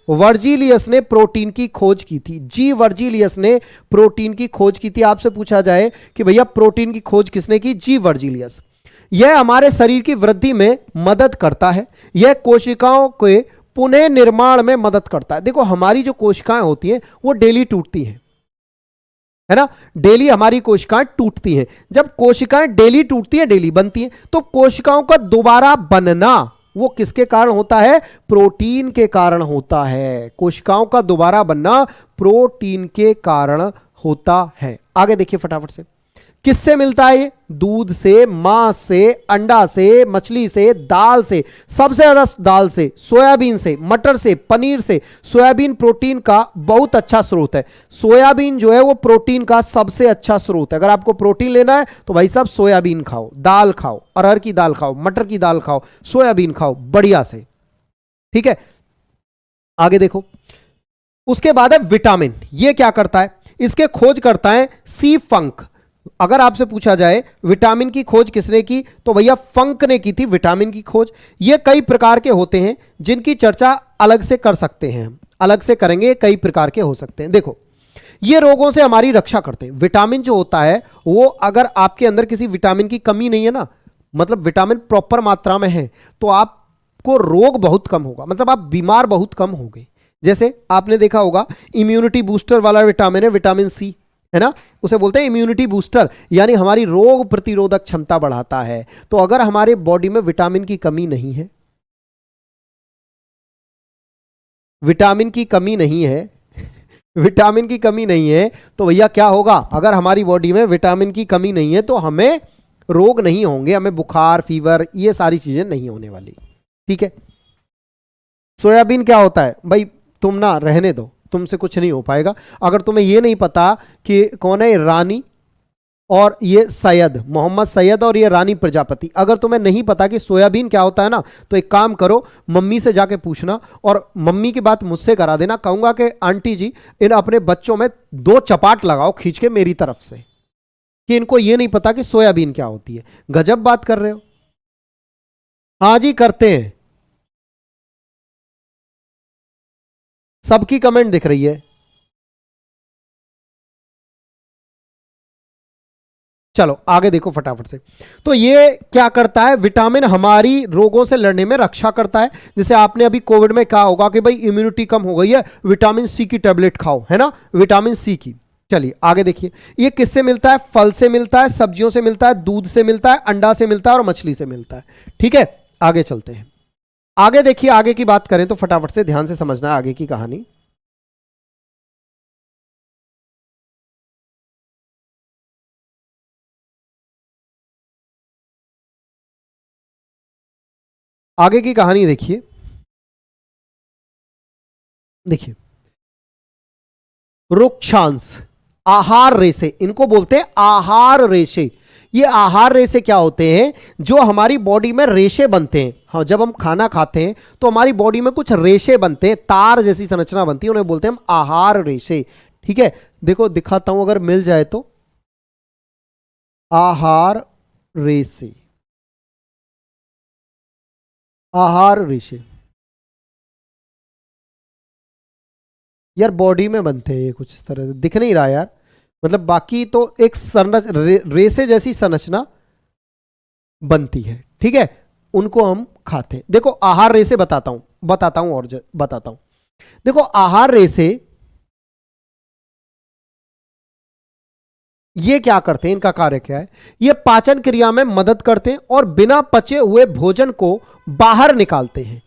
वर्जीलियस ने प्रोटीन की खोज की थी। जी वर्जीलियस ने प्रोटीन की खोज की थी। आपसे पूछा जाए कि भैया प्रोटीन की खोज किसने की? जी वर्जीलियस। यह हमारे शरीर की वृद्धि में मदद करता है, यह कोशिकाओं के पुनः निर्माण में मदद करता है। देखो हमारी जो कोशिकाएं होती हैं वो डेली टूटती हैं, है ना, डेली हमारी कोशिकाएं टूटती हैं। जब कोशिकाएं डेली टूटती हैं, डेली बनती हैं, तो कोशिकाओं का दोबारा बनना वो किसके कारण होता है? प्रोटीन के कारण होता है। कोशिकाओं का दोबारा बनना प्रोटीन के कारण होता है। आगे देखिए फटाफट से, किससे मिलता है ये? दूध से, मांस से, अंडा से, मछली से, दाल से, सबसे ज्यादा दाल से, सोयाबीन से, मटर से, पनीर से। सोयाबीन प्रोटीन का बहुत अच्छा स्रोत है। सोयाबीन जो है वो प्रोटीन का सबसे अच्छा स्रोत है। अगर आपको प्रोटीन लेना है तो भाई साहब सोयाबीन खाओ, दाल खाओ, अरहर की दाल खाओ, मटर की दाल खाओ, सोयाबीन खाओ बढ़िया से। ठीक है, आगे देखो, उसके बाद है विटामिन। ये क्या करता है? इसके खोज करता है सी फंक। अगर आपसे पूछा जाए विटामिन की खोज किसने की, तो भैया फंक ने की थी विटामिन की खोज। ये कई प्रकार के होते हैं जिनकी चर्चा अलग से कर सकते हैं, अलग से करेंगे, कई प्रकार के हो सकते हैं। देखो, ये रोगों से हमारी रक्षा करते हैं। विटामिन जो होता है वो, अगर आपके अंदर किसी विटामिन की कमी नहीं है ना, मतलब विटामिन प्रॉपर मात्रा में है, तो आपको रोग बहुत कम होगा, मतलब आप बीमार बहुत कम होंगे। जैसे आपने देखा होगा इम्यूनिटी बूस्टर वाला विटामिन है विटामिन सी, है ना, उसे बोलते हैं इम्यूनिटी बूस्टर, यानी हमारी रोग प्रतिरोधक क्षमता बढ़ाता है। तो अगर हमारे बॉडी में विटामिन की कमी नहीं है, विटामिन की कमी नहीं है, विटामिन की कमी नहीं है, तो भैया क्या होगा, अगर हमारी बॉडी में विटामिन की कमी नहीं है तो हमें रोग नहीं होंगे, हमें बुखार, फीवर, ये सारी चीजें नहीं होने वाली। ठीक है। सोयाबीन क्या होता है भाई, तुम ना रहने दो, तुमसे कुछ नहीं हो पाएगा। अगर तुम्हें यह नहीं पता कि कौन है रानी और ये सैयद, मोहम्मद सैयद और ये रानी प्रजापति, अगर तुम्हें नहीं पता कि सोयाबीन क्या होता है ना, तो एक काम करो, मम्मी से जाके पूछना और मम्मी की बात मुझसे करा देना। कहूंगा कि आंटी जी इन अपने बच्चों में 2 चपाट लगाओ खींच के मेरी तरफ से कि इनको ये नहीं पता कि सोयाबीन क्या होती है। गजब बात कर रहे हो। हाँ जी, करते हैं, सबकी कमेंट दिख रही है। चलो आगे देखो फटाफट से। तो ये क्या करता है, विटामिन हमारी रोगों से लड़ने में रक्षा करता है। जैसे आपने अभी कोविड में कहा होगा कि भाई इम्यूनिटी कम हो गई है, विटामिन सी की टैबलेट खाओ, है ना, विटामिन सी की। चलिए आगे देखिए, ये किससे मिलता है, फल से मिलता है, सब्जियों से मिलता है, दूध से मिलता है, अंडा से मिलता है और मछली से मिलता है। ठीक है, आगे चलते हैं। आगे देखिए, आगे की बात करें तो फटाफट से ध्यान से समझना है आगे की कहानी। आगे की कहानी देखिए, देखिए वृक्षांश, आहार रेशे, इनको बोलते हैं आहार रेशे। ये आहार रेशे क्या होते हैं, जो हमारी बॉडी में रेशे बनते हैं। हाँ, जब हम खाना खाते हैं तो हमारी बॉडी में कुछ रेशे बनते हैं, तार जैसी संरचना बनती है, उन्हें बोलते हैं हम आहार रेशे। ठीक है, देखो दिखाता हूं अगर मिल जाए तो, आहार रेशे, आहार रेशे यार बॉडी में बनते हैं, ये कुछ इस तरह से दिख नहीं रहा यार, मतलब बाकी तो एक रेसे जैसी संरचना बनती है। ठीक है, उनको हम खाते हैं। देखो आहार रेसे बताता हूं और बताता हूं। देखो आहार रेसे ये क्या करते हैं, इनका कार्य क्या है, ये पाचन क्रिया में मदद करते हैं और बिना पचे हुए भोजन को बाहर निकालते हैं।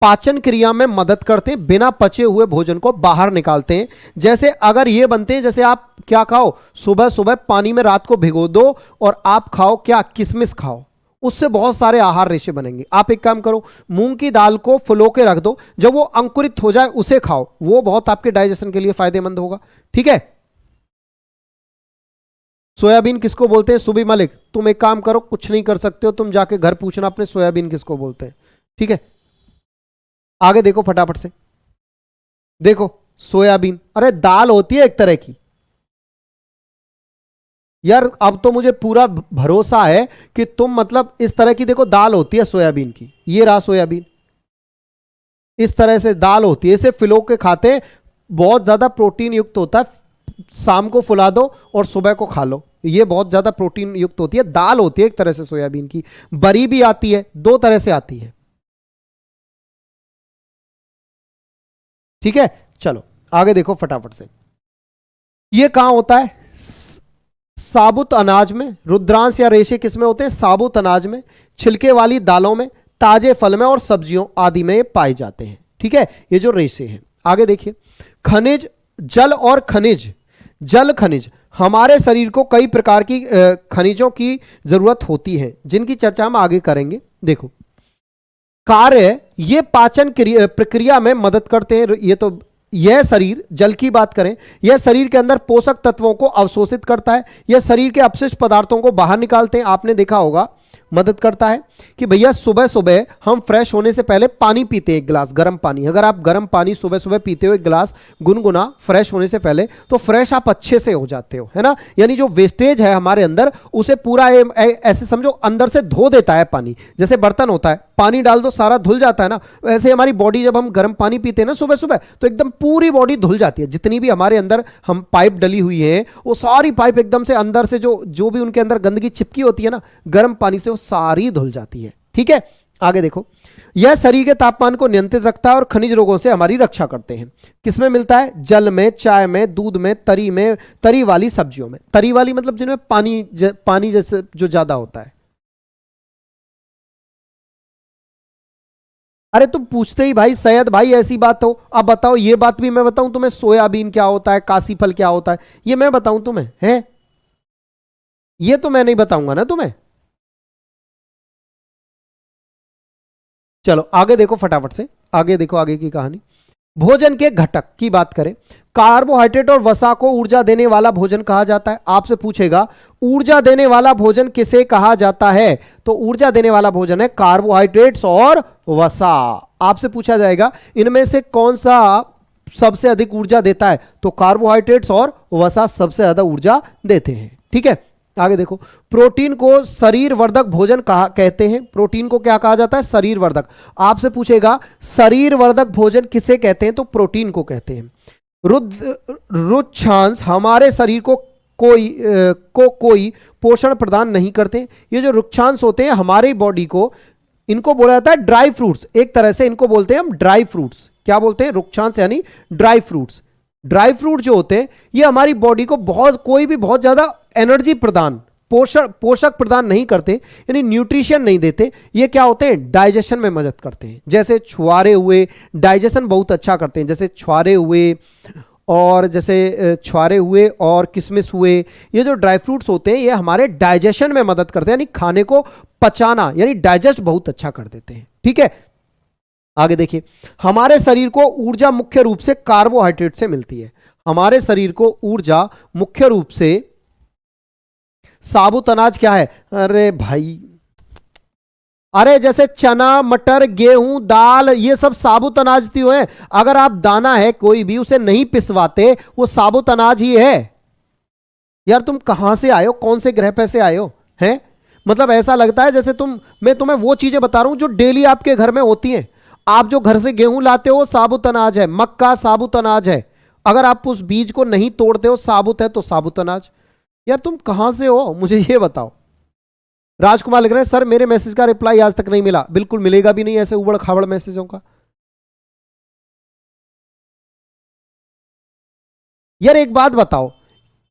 पाचन क्रिया में मदद करते हैं, बिना पचे हुए भोजन को बाहर निकालते हैं। जैसे अगर ये बनते हैं, जैसे आप क्या खाओ, सुबह सुबह पानी में रात को भिगो दो और आप खाओ क्या, किशमिश खाओ, उससे बहुत सारे आहार रेशे बनेंगे। आप एक काम करो, मूंग की दाल को फुलो के रख दो, जब वो अंकुरित हो जाए उसे खाओ, वो बहुत आपके डाइजेशन के लिए फायदेमंद होगा। ठीक है। सोयाबीन किसको बोलते हैं, सुबी मलिक, तुम एक काम करो, कुछ नहीं कर सकते हो, तुम जाके घर पूछना अपने सोयाबीन किसको बोलते हैं। ठीक है, आगे देखो फटाफट से। देखो सोयाबीन, अरे दाल होती है एक तरह की यार, अब तो मुझे पूरा भरोसा है कि तुम मतलब इस तरह की, देखो दाल होती है सोयाबीन की, ये रहा सोयाबीन, इस तरह से दाल होती है, इसे फिलो के खाते हैं, बहुत ज्यादा प्रोटीन युक्त होता है। शाम को फुला दो और सुबह को खा लो, ये बहुत ज्यादा प्रोटीन युक्त होती है, दाल होती है एक तरह से सोयाबीन की। बरी भी आती है, 2 तरह से आती है। ठीक है, चलो आगे देखो फटाफट से। ये कहां होता है, साबुत अनाज में। रुद्रांश या रेशे किसमें होते हैं, साबुत अनाज में, छिलके वाली दालों में, ताजे फल में और सब्जियों आदि में पाए जाते हैं। ठीक है, ये जो रेशे हैं। आगे देखिए, खनिज, जल और खनिज। जल खनिज, हमारे शरीर को कई प्रकार की खनिजों की जरूरत होती है, जिनकी चर्चा हम आगे करेंगे। देखो कार्य, ये पाचन प्रक्रिया में मदद करते हैं। ये तो यह शरीर, जल की बात करें, यह शरीर के अंदर पोषक तत्वों को अवशोषित करता है, यह शरीर के अपशिष्ट पदार्थों को बाहर निकालते हैं। आपने देखा होगा मदद करता है कि भैया सुबह सुबह हम फ्रेश होने से पहले पानी पीते हैं, एक गिलास गर्म पानी। अगर आप गर्म पानी सुबह सुबह पीते हो एक गिलास गुनगुना फ्रेश होने से पहले, तो फ्रेश आप अच्छे से हो जाते हो, है ना। यानी जो वेस्टेज है हमारे अंदर उसे पूरा ऐसे समझो अंदर से धो देता है पानी। जैसे बर्तन होता है, पानी डाल दो सारा धुल जाता है ना, वैसे हमारी बॉडी जब हम गर्म पानी पीते हैं ना सुबह सुबह, तो एकदम पूरी बॉडी धुल जाती है। जितनी भी हमारे अंदर हम पाइप डली हुई है, वो सारी पाइप एकदम से अंदर से जो भी उनके अंदर गंदगी चिपकी होती है ना, गर्म पानी से वो सारी धुल जाती है। ठीक है, आगे देखो। यह शरीर के तापमान को नियंत्रित रखता है और खनिज रोगों से हमारी रक्षा करते हैं। किसमें मिलता है? जल में, चाय में, दूध में, तरी वाली सब्जियों में। तरी वाली मतलब जिनमें पानी जैसे जो ज्यादा होता है। अरे तुम पूछते ही भाई सैयद भाई ऐसी बात हो, अब बताओ ये बात भी मैं बताऊं तुम्हें, सोयाबीन क्या होता है, काशी फल क्या होता है, ये मैं बताऊं तुम्हें? है ये तो मैं नहीं बताऊंगा ना तुम्हें। चलो आगे देखो फटाफट से, आगे देखो आगे की कहानी। भोजन के घटक की बात करें, कार्बोहाइड्रेट और वसा को ऊर्जा देने वाला भोजन कहा जाता है। आपसे पूछेगा ऊर्जा देने वाला भोजन किसे कहा जाता है, तो ऊर्जा देने वाला भोजन है कार्बोहाइड्रेट्स और वसा। आपसे पूछा जाएगा इनमें से कौन सा सबसे अधिक ऊर्जा देता है, तो कार्बोहाइड्रेट्स और वसा सबसे ज्यादा ऊर्जा देते हैं। ठीक है, आगे देखो। प्रोटीन को शरीर वर्धक भोजन कहते हैं। प्रोटीन को क्या कहा जाता है? शरीर वर्धक। आपसे पूछेगा शरीर वर्धक भोजन किसे कहते हैं, तो प्रोटीन को कहते हैं। रुक्षांश हमारे शरीर को कोई पोषण प्रदान नहीं करते। ये जो रुक्षांश होते हैं हमारी बॉडी को, इनको बोला जाता है ड्राई फ्रूट्स। एक तरह से इनको बोलते हैं हम ड्राई फ्रूट्स। क्या बोलते हैं? रुक्षांश यानी ड्राई फ्रूट्स। ड्राई फ्रूट जो होते हैं ये हमारी बॉडी को कोई भी बहुत ज्यादा एनर्जी प्रदान, पोषक प्रदान नहीं करते, यानी न्यूट्रिशन नहीं देते। ये क्या होते हैं? डाइजेशन में मदद करते हैं। जैसे छुआरे हुए, डाइजेशन बहुत अच्छा करते हैं। जैसे छुआरे हुए और किशमिश हुए, ये जो ड्राई फ्रूट्स होते हैं ये हमारे डाइजेशन में मदद करते हैं, यानी खाने को पचाना, यानी डाइजेस्ट बहुत अच्छा कर देते हैं। ठीक है, आगे देखिए। हमारे शरीर को ऊर्जा मुख्य रूप से कार्बोहाइड्रेट से मिलती है। हमारे शरीर को ऊर्जा मुख्य रूप से, साबुत अनाज क्या है? अरे भाई, अरे जैसे चना, मटर, गेहूं, दाल, ये सब साबुत अनाज तो है। अगर आप दाना है कोई भी उसे नहीं पिसवाते, वो साबुत अनाज ही है। यार तुम कहां से आए हो, कौन से ग्रह पे से आए हो? हैं मतलब ऐसा लगता है जैसे मैं तुम्हें वो चीजें बता रहा हूं जो डेली आपके घर में होती हैं। आप जो घर से गेहूं लाते हो साबुत अनाज है, मक्का साबुत अनाज है। अगर आप उस बीज को नहीं तोड़ते हो, साबुत है तो साबुत अनाज। यार तुम कहां से हो, मुझे ये बताओ। राजकुमार लिख रहे हैं सर मेरे मैसेज का रिप्लाई आज तक नहीं मिला। बिल्कुल मिलेगा भी नहीं ऐसे उबड़ खाबड़ मैसेजों का। यार एक बात बताओ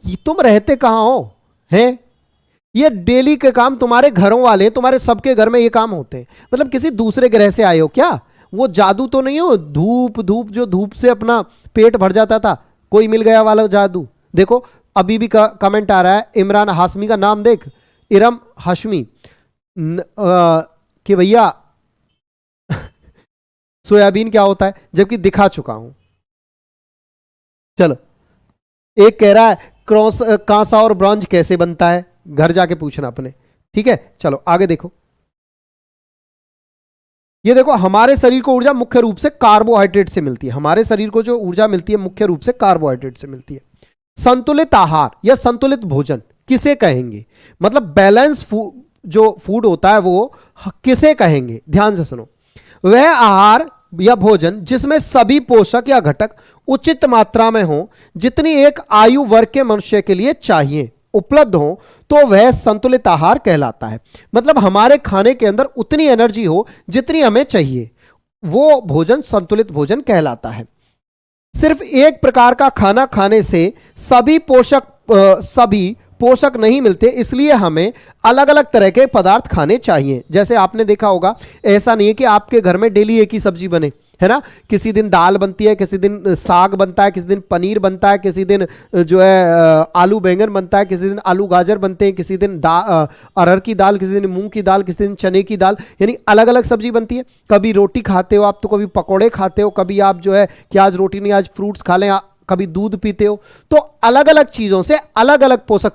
कि तुम रहते कहां हो? हैं ये डेली के काम तुम्हारे घरों वाले, तुम्हारे सबके घर में ये काम होते हैं। मतलब किसी दूसरे ग्रह से आए हो क्या? वो जादू तो नहीं हो, धूप जो धूप से अपना पेट भर जाता था, कोई मिल गया वाला जादू। देखो अभी भी कमेंट आ रहा है, इमरान हाशमी का नाम देख, इरम हाशमी, कि भैया सोयाबीन क्या होता है, जबकि दिखा चुका हूं। चलो, एक कह रहा है कांसा और ब्रॉन्ज कैसे बनता है, घर जाके पूछना अपने। ठीक है, चलो आगे देखो। ये देखो हमारे शरीर को ऊर्जा मुख्य रूप से कार्बोहाइड्रेट से मिलती है। हमारे शरीर को जो ऊर्जा मिलती है मुख्य रूप से कार्बोहाइड्रेट से मिलती है। संतुलित आहार या संतुलित भोजन किसे कहेंगे? मतलब बैलेंस जो फूड होता है वो किसे कहेंगे? ध्यान से सुनो। वह आहार या भोजन जिसमें सभी पोषक या घटक उचित मात्रा में हो, जितनी एक आयु वर्ग के मनुष्य के लिए चाहिए उपलब्ध हो, तो वह संतुलित आहार कहलाता है। मतलब हमारे खाने के अंदर उतनी एनर्जी हो जितनी हमें चाहिए, वो भोजन संतुलित भोजन कहलाता है। सिर्फ एक प्रकार का खाना खाने से सभी पोषक नहीं मिलते, इसलिए हमें अलग अलग तरह के पदार्थ खाने चाहिए। जैसे आपने देखा होगा, ऐसा नहीं है कि आपके घर में डेली एक ही सब्जी बने, है ना। किसी दिन दाल बनती है, किसी दिन साग बनता है, किसी दिन पनीर बनता है, किसी दिन जो है आलू बैंगन बनता है, किसी दिन आलू गाजर बनते हैं, किसी दिन अरहर की दाल, किसी दिन मूंग की दाल, किसी दिन चने की दाल, यानी अलग अलग सब्जी बनती है। कभी रोटी खाते हो आप तो कभी पकौड़े खाते हो, कभी आप जो है कि आज रोटी नहीं आज फ्रूट्स खा लें, कभी दूध पीते हो, तो अलग अलग चीजों से अलग अलग पोषक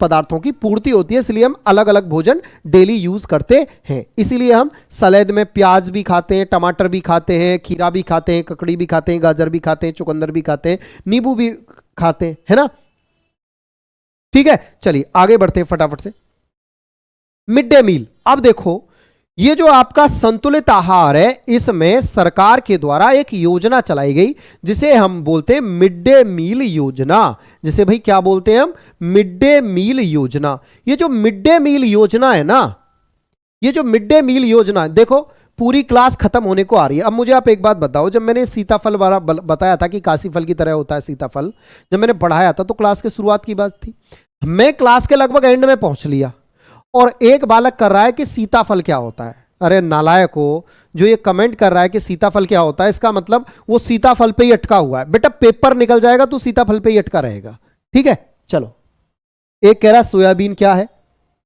पदार्थों की पूर्ति होती है, इसलिए हम अलग अलग भोजन डेली यूज करते हैं। इसीलिए हम सलाद में प्याज भी खाते हैं, टमाटर भी खाते हैं, खीरा भी खाते हैं, ककड़ी भी खाते हैं, गाजर भी खाते हैं, चुकंदर भी खाते हैं, नींबू भी खाते हैं, है ना। ठीक है, चलिए आगे बढ़ते हैं फटाफट से। मिड डे मील, अब देखो ये जो आपका संतुलित आहार है, इसमें सरकार के द्वारा एक योजना चलाई गई जिसे हम बोलते हैं मिड डे मील योजना। जिसे भाई क्या बोलते हैं हम? मिड डे मील योजना। ये जो मिड डे मील योजना है ना, ये जो मिड डे मील योजना, देखो पूरी क्लास खत्म होने को आ रही है। अब मुझे आप एक बात बताओ, जब मैंने सीताफल वाला बताया था कि काशी फल की तरह होता है सीताफल, जब मैंने पढ़ाया था तो क्लास के शुरुआत की बात थी। मैं क्लास के लगभग एंड में पहुंच लिया और एक बालक कर रहा है कि सीताफल क्या होता है। अरे नालायक हो, जो ये कमेंट कर रहा है कि सीताफल क्या होता है, इसका मतलब वो सीताफल पे ही अटका हुआ है। बेटा पेपर निकल जाएगा तो सीताफल पे ही अटका रहेगा, ठीक है। चलो, एक कह रहा है सोयाबीन क्या है,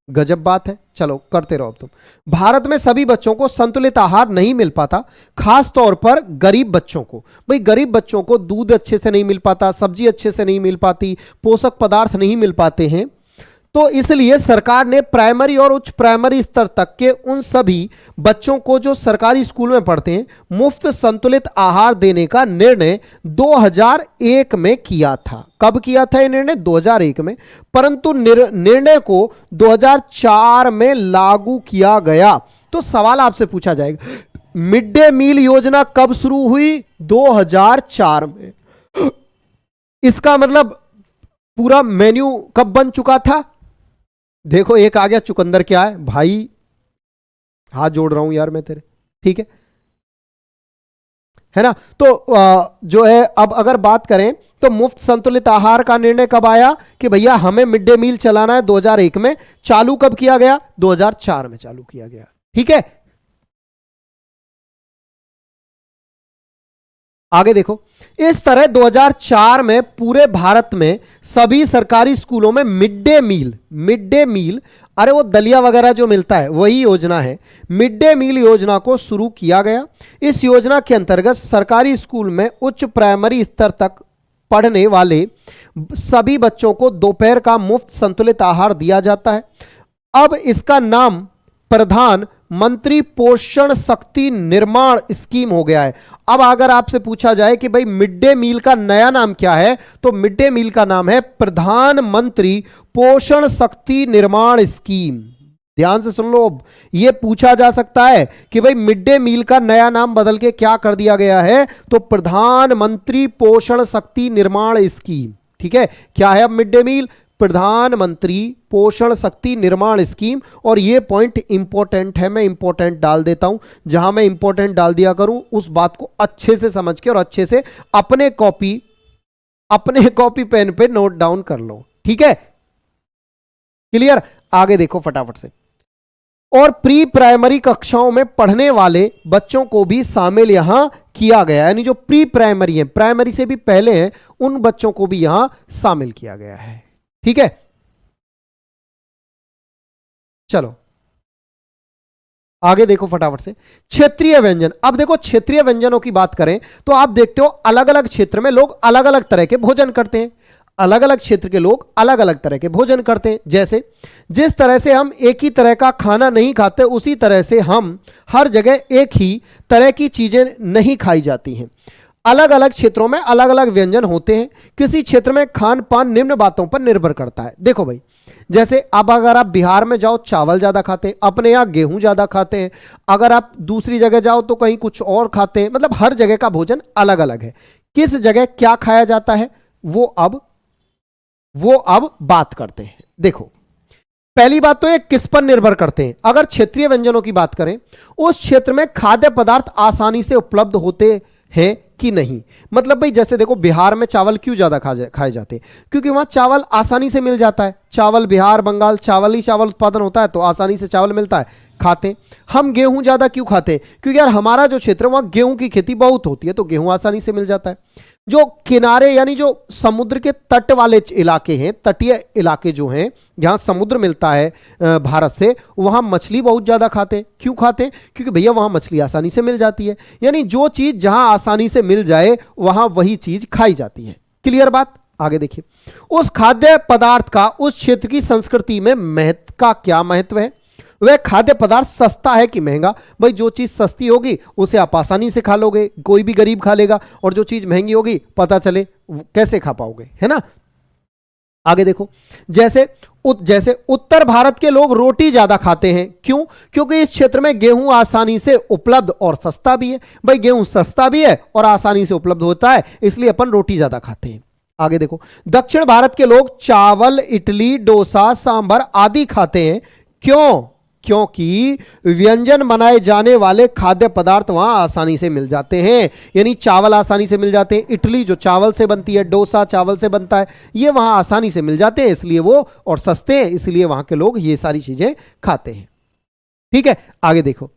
गजब बात है, चलो करते रहो अब तुम। भारत में सभी बच्चों को संतुलित आहार नहीं मिल पाता, खास तौर पर गरीब बच्चों को। भाई गरीब बच्चों को दूध अच्छे से नहीं मिल पाता, सब्जी अच्छे से नहीं मिल पाती, पोषक पदार्थ नहीं मिल पाते हैं। तो इसलिए सरकार ने प्राइमरी और उच्च प्राइमरी स्तर तक के उन सभी बच्चों को जो सरकारी स्कूल में पढ़ते हैं, मुफ्त संतुलित आहार देने का निर्णय 2001 में किया था। कब किया था ये निर्णय? 2001 में। परंतु निर्णय को 2004 में लागू किया गया। तो सवाल आपसे पूछा जाएगा, मिड डे मील योजना कब शुरू हुई? 2004 में। इसका मतलब पूरा मेन्यू कब बन चुका था? देखो एक आ गया चुकंदर, क्या है भाई, हाथ जोड़ रहा हूं यार मैं तेरे, ठीक है ना। तो जो है, अब अगर बात करें तो मुफ्त संतुलित आहार का निर्णय कब आया कि भैया हमें मिड डे मील चलाना है? 2001 में। चालू कब किया गया? 2004 में चालू किया गया, ठीक है। आगे देखो, इस तरह 2004 में पूरे भारत में सभी सरकारी स्कूलों में मिड डे मील, अरे वो दलिया वगैरह जो मिलता है वही योजना है, मिड डे मील योजना को शुरू किया गया। इस योजना के अंतर्गत सरकारी स्कूल में उच्च प्राइमरी स्तर तक पढ़ने वाले सभी बच्चों को दोपहर का मुफ्त संतुलित आहार दिया जाता है। अब इसका नाम प्रधानमंत्री पोषण शक्ति निर्माण स्कीम हो गया है। अब अगर आपसे पूछा जाए कि भाई मिड डे मील का नया नाम क्या है, तो मिड डे मील का नाम है प्रधानमंत्री पोषण शक्ति निर्माण स्कीम। ध्यान से सुन लो, यह पूछा जा सकता है कि भाई मिड डे मील का नया नाम बदल के क्या कर दिया गया है, तो प्रधानमंत्री पोषण शक्ति निर्माण स्कीम, ठीक है। क्या है अब मिड डे मील? प्रधानमंत्री पोषण शक्ति निर्माण स्कीम। और ये पॉइंट इंपॉर्टेंट है, मैं इंपॉर्टेंट डाल देता हूं, जहां मैं इंपॉर्टेंट डाल दिया करूं उस बात को अच्छे से समझ के और अच्छे से अपने कॉपी पेन पे नोट डाउन कर लो, ठीक है, क्लियर। आगे देखो फटाफट से। और प्री प्राइमरी कक्षाओं में पढ़ने वाले बच्चों को भी शामिल यहां किया गया, यानी जो प्री प्राइमरी है, प्राइमरी से भी पहले हैं, उन बच्चों को भी यहां शामिल किया गया है, ठीक है। चलो आगे देखो फटाफट से। क्षेत्रीय व्यंजन, अब देखो क्षेत्रीय व्यंजनों की बात करें तो आप देखते हो अलग अलग क्षेत्र में लोग अलग अलग तरह के भोजन करते हैं, अलग अलग क्षेत्र के लोग अलग अलग तरह के भोजन करते हैं। जैसे जिस तरह से हम एक ही तरह का खाना नहीं खाते, उसी तरह से हम हर जगह एक ही तरह की चीजें नहीं खाई जाती हैं। अलग अलग क्षेत्रों में अलग अलग व्यंजन होते हैं। किसी क्षेत्र में खान पान निम्न बातों पर निर्भर करता है। देखो भाई, जैसे अब अगर आप बिहार में जाओ चावल ज्यादा खाते हैं, अपने यहाँ गेहूं ज्यादा खाते हैं, अगर आप दूसरी जगह जाओ तो कहीं कुछ और खाते हैं, मतलब हर जगह का भोजन अलग अलग है। किस जगह क्या खाया जाता है वो अब बात करते हैं। देखो पहली बात तो ये किस पर निर्भर करते हैं। अगर क्षेत्रीय व्यंजनों की बात करें, उस क्षेत्र में खाद्य पदार्थ आसानी से उपलब्ध होते हैं कि नहीं। मतलब भाई जैसे देखो बिहार में चावल क्यों ज्यादा खाए जाते हैं? क्योंकि वहां चावल आसानी से मिल जाता है। चावल बिहार बंगाल चावल ही चावल उत्पादन होता है, तो आसानी से चावल मिलता है, खाते। हम गेहूं ज्यादा क्यों खाते हैं? क्योंकि यार हमारा जो क्षेत्र है वहां गेहूं की खेती बहुत होती है, तो गेहूं आसानी से मिल जाता है। जो किनारे यानी जो समुद्र के तट वाले इलाके हैं, तटीय इलाके जो हैं, जहां समुद्र मिलता है भारत से, वहां मछली बहुत ज्यादा खाते हैं। क्यों खाते हैं? क्योंकि भैया वहां मछली आसानी से मिल जाती है। यानी जो चीज जहां आसानी से मिल जाए वहां वही चीज खाई जाती है। क्लियर बात? आगे देखिए, उस खाद्य पदार्थ का उस क्षेत्र की संस्कृति में महत्व का क्या महत्व है? वह खाद्य पदार्थ सस्ता है कि महंगा? भाई जो चीज सस्ती होगी उसे आप आसानी से खा लोगे, कोई भी गरीब खा लेगा, और जो चीज महंगी होगी पता चले कैसे खा पाओगे, है ना? आगे देखो, जैसे उत्तर भारत के लोग रोटी ज्यादा खाते हैं, क्यों? क्योंकि इस क्षेत्र में गेहूं आसानी से उपलब्ध और सस्ता भी है। भाई गेहूं सस्ता भी है और आसानी से उपलब्ध होता है, इसलिए अपन रोटी ज्यादा खाते हैं। आगे देखो, दक्षिण भारत के लोग चावल, इडली, डोसा, सांभर आदि खाते हैं, क्यों? क्योंकि व्यंजन बनाए जाने वाले खाद्य पदार्थ वहां आसानी से मिल जाते हैं। यानी चावल आसानी से मिल जाते हैं, इडली जो चावल से बनती है, डोसा चावल से बनता है, ये वहां आसानी से मिल जाते हैं, इसलिए वो और सस्ते हैं, इसलिए वहां के लोग ये सारी चीजें खाते हैं। ठीक है, आगे देखो।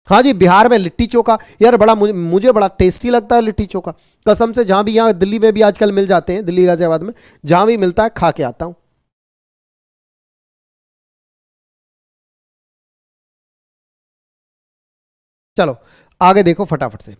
हाँ जी, बिहार में लिट्टी चोखा, यार बड़ा मुझे बड़ा टेस्टी लगता है लिट्टी चोखा, कसम से। जहां भी, यहां दिल्ली में भी आजकल मिल जाते हैं, दिल्ली गाजियाबाद में जहां भी मिलता है खा के आता हूं। चलो आगे देखो फटाफट से।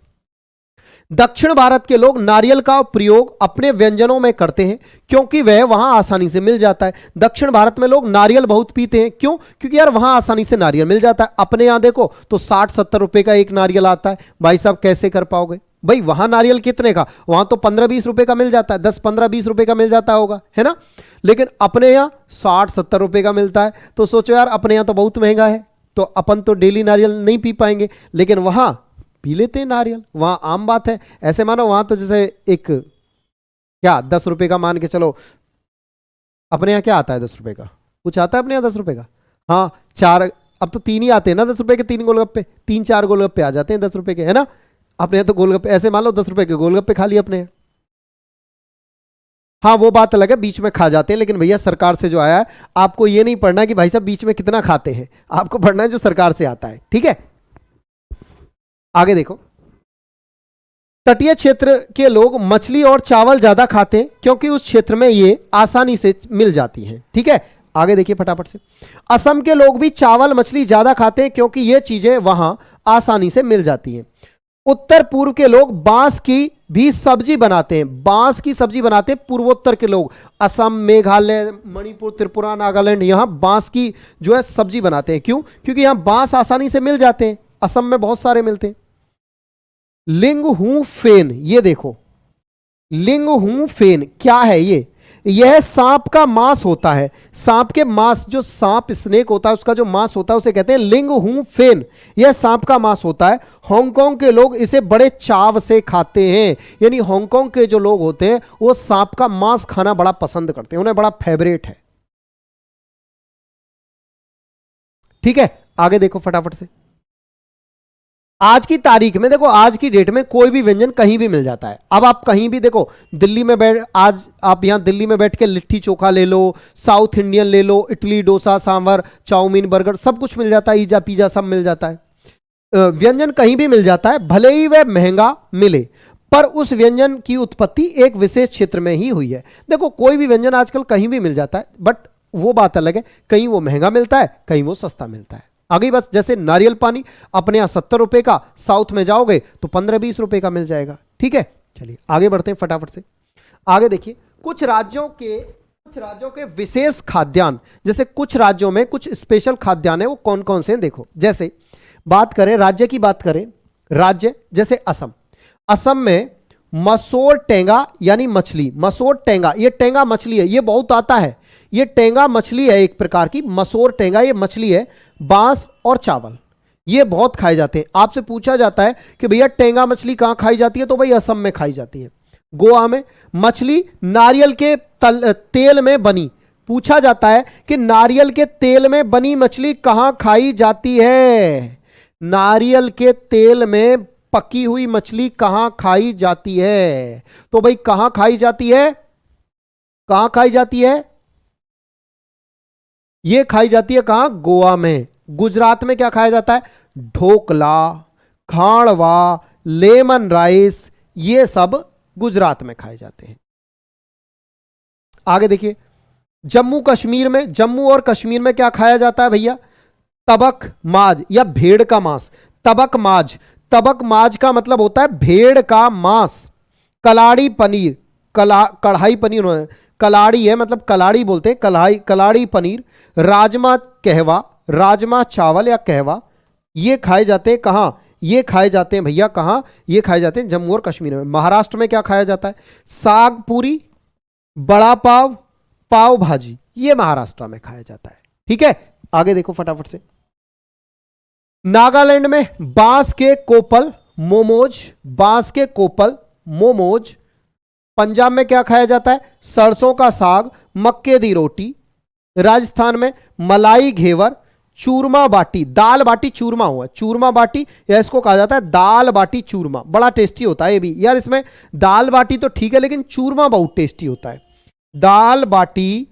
दक्षिण भारत के लोग नारियल का प्रयोग अपने व्यंजनों में करते हैं, क्योंकि वह वहां आसानी से मिल जाता है। दक्षिण भारत में लोग नारियल बहुत पीते हैं, क्यों? क्योंकि यार वहां आसानी से नारियल मिल जाता है। अपने यहां देखो तो 60-70 रुपए का एक नारियल आता है। भाई साहब कैसे कर पाओगे? भाई वहां नारियल कितने का? वहां तो 15-20 रुपए का मिल जाता है, 10-15-20 रुपए का मिल जाता होगा, है ना? लेकिन अपने यहां 60-70 रुपए का मिलता है। तो सोचो यार, अपने यहां तो बहुत महंगा है, तो अपन तो डेली नारियल नहीं पी पाएंगे, लेकिन वहां पी लेते हैं नारियल, वहां आम बात है। ऐसे मानो वहां तो जैसे एक क्या 10 रुपए का मान के चलो, अपने यहाँ क्या आता है 10 रुपए का? कुछ आता है अपने यहाँ 10 रुपए का? हाँ, चार, अब तो 3 ही आते हैं ना 10 रुपए के, 3 गोलगप्पे, 3-4 गोलगप्पे आ जाते हैं 10 रुपए के, है ना? अपने यहाँ तो गोलगप्पे, ऐसे मान लो 10 रुपए के गोलगप्पे खा लिए अपने यहाँ। हाँ वो बात अलग है, बीच में खा जाते हैं, लेकिन भैया सरकार से जो आया है, आपको ये नहीं पढ़ना कि भाई साहब बीच में कितना खाते हैं, आपको पढ़ना है जो सरकार से आता है। ठीक है, आगे देखो। तटीय क्षेत्र के लोग मछली और चावल ज्यादा खाते हैं, क्योंकि उस क्षेत्र में ये आसानी से मिल जाती हैं। ठीक है, आगे देखिए फटाफट से। असम के लोग भी चावल मछली ज्यादा खाते हैं, क्योंकि ये चीजें वहां आसानी से मिल जाती हैं। उत्तर पूर्व के लोग बांस की भी सब्जी बनाते हैं, बांस की सब्जी बनाते हैं पूर्वोत्तर के लोग। असम, मेघालय, मणिपुर, त्रिपुरा, नागालैंड, यहां बांस की जो है सब्जी बनाते हैं। क्यों? क्योंकि यहां बांस आसानी से मिल जाते हैं, असम में बहुत सारे मिलते हैं। लिंगहू फेन, ये देखो, लिंगहू फेन क्या है? यह सांप का मांस होता है। सांप के मांस, जो सांप स्नेक होता है उसका जो मांस होता है उसे कहते हैं लिंगहू फेन। यह सांप का मांस होता है। हांगकांग के लोग इसे बड़े चाव से खाते हैं। यानी हांगकांग के जो लोग होते हैं वो सांप का मांस खाना बड़ा पसंद करते हैं, उन्हें बड़ा फेवरेट है। ठीक है, आगे देखो फटाफट से। आज की तारीख में देखो, आज की डेट में कोई भी व्यंजन कहीं भी मिल जाता है। अब आप कहीं भी देखो, दिल्ली में आज आप यहां दिल्ली में बैठ के लिट्टी चोखा ले लो, साउथ इंडियन ले लो, इडली, डोसा, सांभर, चाउमीन, बर्गर, सब कुछ मिल जाता है, पिज्जा पिज्जा सब मिल जाता है। व्यंजन कहीं भी मिल जाता है, भले ही वह महंगा मिले, पर उस व्यंजन की उत्पत्ति एक विशेष क्षेत्र में ही हुई है। देखो कोई भी व्यंजन आजकल कहीं भी मिल जाता है, बट वो बात अलग है, कहीं वो महंगा मिलता है, कहीं वो सस्ता मिलता है। आगे बस, जैसे नारियल पानी अपने यहां 70 रुपए का, साउथ में जाओगे तो 15-20 रुपए का मिल जाएगा। ठीक है, चलिए आगे बढ़ते हैं फटाफट से। आगे देखिए, कुछ राज्यों के विशेष खाद्यान्न, जैसे कुछ राज्यों में कुछ स्पेशल खाद्यान्न है, वो कौन कौन से हैं देखो। जैसे बात करें राज्य की, बात करें राज्य जैसे असम। असम में मसोर टेंगा यानी मछली, मसोर टेंगा, ये टेंगा मछली है, ये बहुत आता है। ये टेंगा मछली है एक प्रकार की, मसोर टेंगा ये मछली है। बांस और चावल ये बहुत खाए जाते हैं। आपसे पूछा जाता है कि भैया टेंगा मछली कहां खाई जाती है, तो भाई असम में खाई जाती है। गोवा में मछली नारियल के तेल में बनी, पूछा जाता है कि नारियल के तेल में बनी मछली कहां खाई जाती है? नारियल के तेल में पकी हुई मछली कहां खाई जाती है? तो भाई कहां खाई जाती है? कहां खाई जाती है? ये खाई जाती है कहां? गोवा में। गुजरात में क्या खाया जाता है? ढोकला, खाड़वा, लेमन राइस, ये सब गुजरात में खाए जाते हैं। आगे देखिए, जम्मू कश्मीर में, जम्मू और कश्मीर में क्या खाया जाता है भैया? तबक माज या भेड़ का मांस। तबक माज, तबक माज का मतलब होता है भेड़ का मांस। कलाड़ी पनीर, कढ़ाई पनीर, कलाड़ी है मतलब कलाड़ी बोलते हैं, कलाड़ी पनीर, राजमा कहवा, राजमा चावल या कहवा, ये खाए जाते हैं कहाँ? ये खाए जाते हैं भैया कहाँ? ये खाए जाते हैं जम्मू और कश्मीर में। महाराष्ट्र में क्या खाया जाता है? साग पूरी, बड़ा पाव, पाव भाजी, ये महाराष्ट्र में खाया जाता है। ठीक है, आगे देखो फटाफट से। नागालैंड में बांस के कोपल मोमोज, बांस के कोपल मोमोज। पंजाब में क्या खाया जाता है? सरसों का साग, मक्के दी रोटी। राजस्थान में मलाई घेवर, चूरमा बाटी, दाल बाटी चूरमा हुआ, चूरमा बाटी या इसको कहा जाता है दाल बाटी चूरमा, बड़ा टेस्टी होता है ये भी यार। इसमें दाल बाटी तो ठीक है लेकिन चूरमा बहुत टेस्टी होता है। दाल बाटी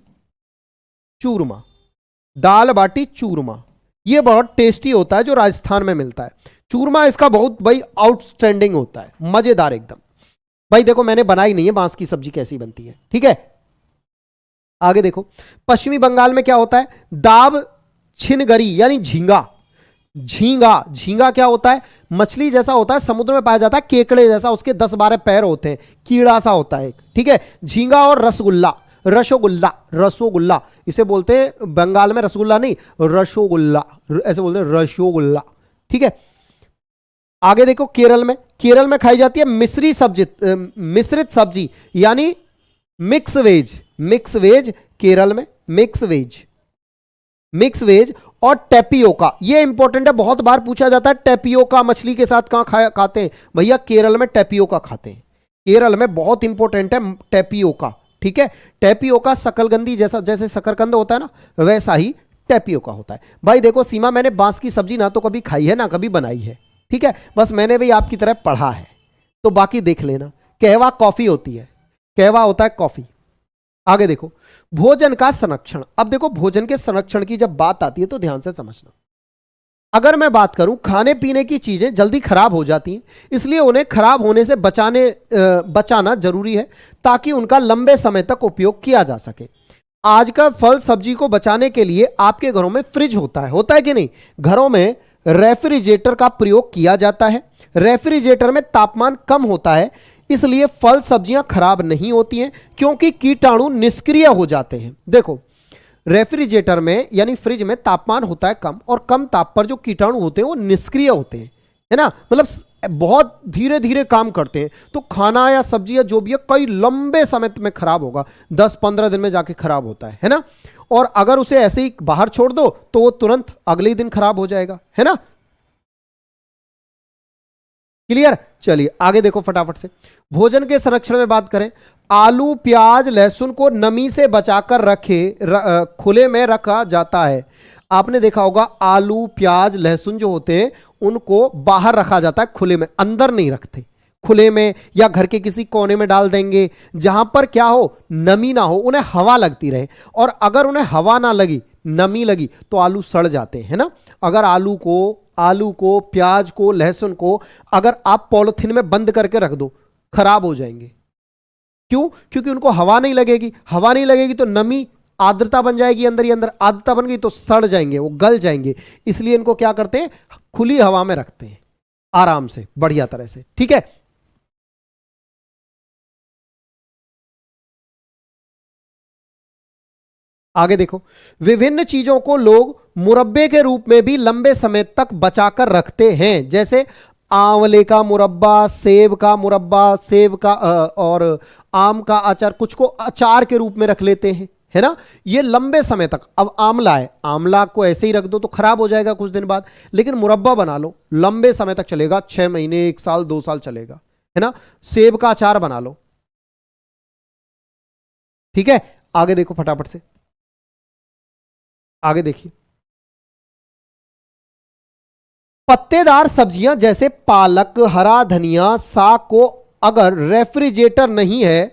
चूरमा, दाल बाटी चूरमा, ये बहुत टेस्टी होता है जो राजस्थान में मिलता है। चूरमा इसका बहुत भाई आउटस्टैंडिंग होता है, मजेदार एकदम। भाई देखो मैंने बनाई नहीं है बांस की सब्जी कैसी बनती है, ठीक है। आगे देखो, पश्चिमी बंगाल में क्या होता है? दाब छिनगरी यानी झींगा, झींगा, झींगा क्या होता है? मछली जैसा होता है, समुद्र में पाया जाता है, केकड़े जैसा, उसके 10-12 पैर होते हैं, कीड़ा सा होता है एक, ठीक है। झींगा और रसगुल्ला, रसोगुल्ला, रसोगुल्ला इसे बोलते हैं बंगाल में, रसगुल्ला नहीं रसोगुल्ला, ऐसे बोलते हैं रसोगुल्ला, ठीक है। आगे देखो, केरल में, केरल में खाई जाती है मिश्री सब्जी, मिश्रित सब्जी यानी mix veg, mix veg Kerala में, मिक्स वेज, मिक्स वेज और टेपियोका, ये इंपॉर्टेंट है, बहुत बार पूछा जाता है टेपियोका मछली के साथ कहां खाते हैं? भैया केरल में टेपियोका खाते हैं, केरल में बहुत इंपॉर्टेंट है टेपियोका, ठीक है। टेपियोका शकरकंदी जैसा, जैसे शकरकंद होता है ना, वैसा ही टेपियोका होता है। भाई देखो सीमा, मैंने बांस की सब्जी ना तो कभी खाई है ना कभी बनाई है, ठीक है, बस मैंने भी आपकी तरह पढ़ा है, तो बाकी देख लेना। कहवा कॉफी होती है, कहवा होता है कॉफी। आगे देखो, भोजन का संरक्षण। अब देखो भोजन के संरक्षण की जब बात आती है तो ध्यान से समझना। अगर मैं बात करूं, खाने पीने की चीजें जल्दी खराब हो जाती हैं, इसलिए उन्हें खराब होने से बचाना जरूरी है ताकि उनका लंबे समय तक उपयोग किया जा सके। आज का फल सब्जी को बचाने के लिए आपके घरों में फ्रिज होता है कि नहीं? घरों में रेफ्रिजरेटर का प्रयोग किया जाता है। रेफ्रिजरेटर में तापमान कम होता है, इसलिए फल सब्जियां खराब नहीं होती हैं क्योंकि कीटाणु निष्क्रिय हो जाते हैं। देखो रेफ्रिजरेटर में यानी फ्रिज में तापमान होता है कम, और कम ताप पर जो कीटाणु होते हैं वो निष्क्रिय होते हैं, है ना, मतलब बहुत धीरे धीरे काम करते हैं। तो खाना या सब्जी या जो भी है कई लंबे समय में खराब होगा, 10-15 दिन में जाके खराब होता है ना। और अगर उसे ऐसे ही बाहर छोड़ दो तो वो तुरंत अगले ही दिन खराब हो जाएगा, है ना। क्लियर? चलिए आगे देखो फटाफट से। भोजन के संरक्षण में बात करें, आलू प्याज लहसुन को नमी से बचाकर खुले में रखा जाता है। आपने देखा होगा आलू प्याज लहसुन जो होते हैं उनको बाहर रखा जाता है, खुले में, अंदर नहीं रखते, खुले में या घर के किसी कोने में डाल देंगे जहां पर क्या हो, नमी ना हो, उन्हें हवा लगती रहे। और अगर उन्हें हवा ना लगी, नमी लगी तो आलू सड़ जाते हैं, है ना। अगर आलू को प्याज को लहसुन को अगर आप पॉलिथीन में बंद करके रख दो, खराब हो जाएंगे। क्यों? क्योंकि उनको हवा नहीं लगेगी, हवा नहीं लगेगी तो नमी आर्द्रता बन जाएगी अंदर ही अंदर, आर्द्रता बन गई तो सड़ जाएंगे, वो गल जाएंगे। इसलिए इनको क्या करते हैं, खुली हवा में रखते हैं आराम से, बढ़िया तरह से, ठीक है। आगे देखो, विभिन्न चीजों को लोग मुरब्बे के रूप में भी लंबे समय तक बचाकर रखते हैं, जैसे आंवले का मुरब्बा, सेब का मुरब्बा, सेब का और आम का अचार, कुछ को अचार के रूप में रख लेते हैं, है ना, ये लंबे समय तक। अब आंवला है, आंवला को ऐसे ही रख दो तो खराब हो जाएगा कुछ दिन बाद, लेकिन मुरब्बा बना लो, लंबे समय तक चलेगा, 6 महीने 1 साल 2 साल चलेगा, है ना। सेब का अचार बना लो, ठीक है। आगे देखो फटाफट से, आगे देखिए, पत्तेदार सब्जियां जैसे पालक, हरा धनिया, साग को अगर रेफ्रिजरेटर नहीं है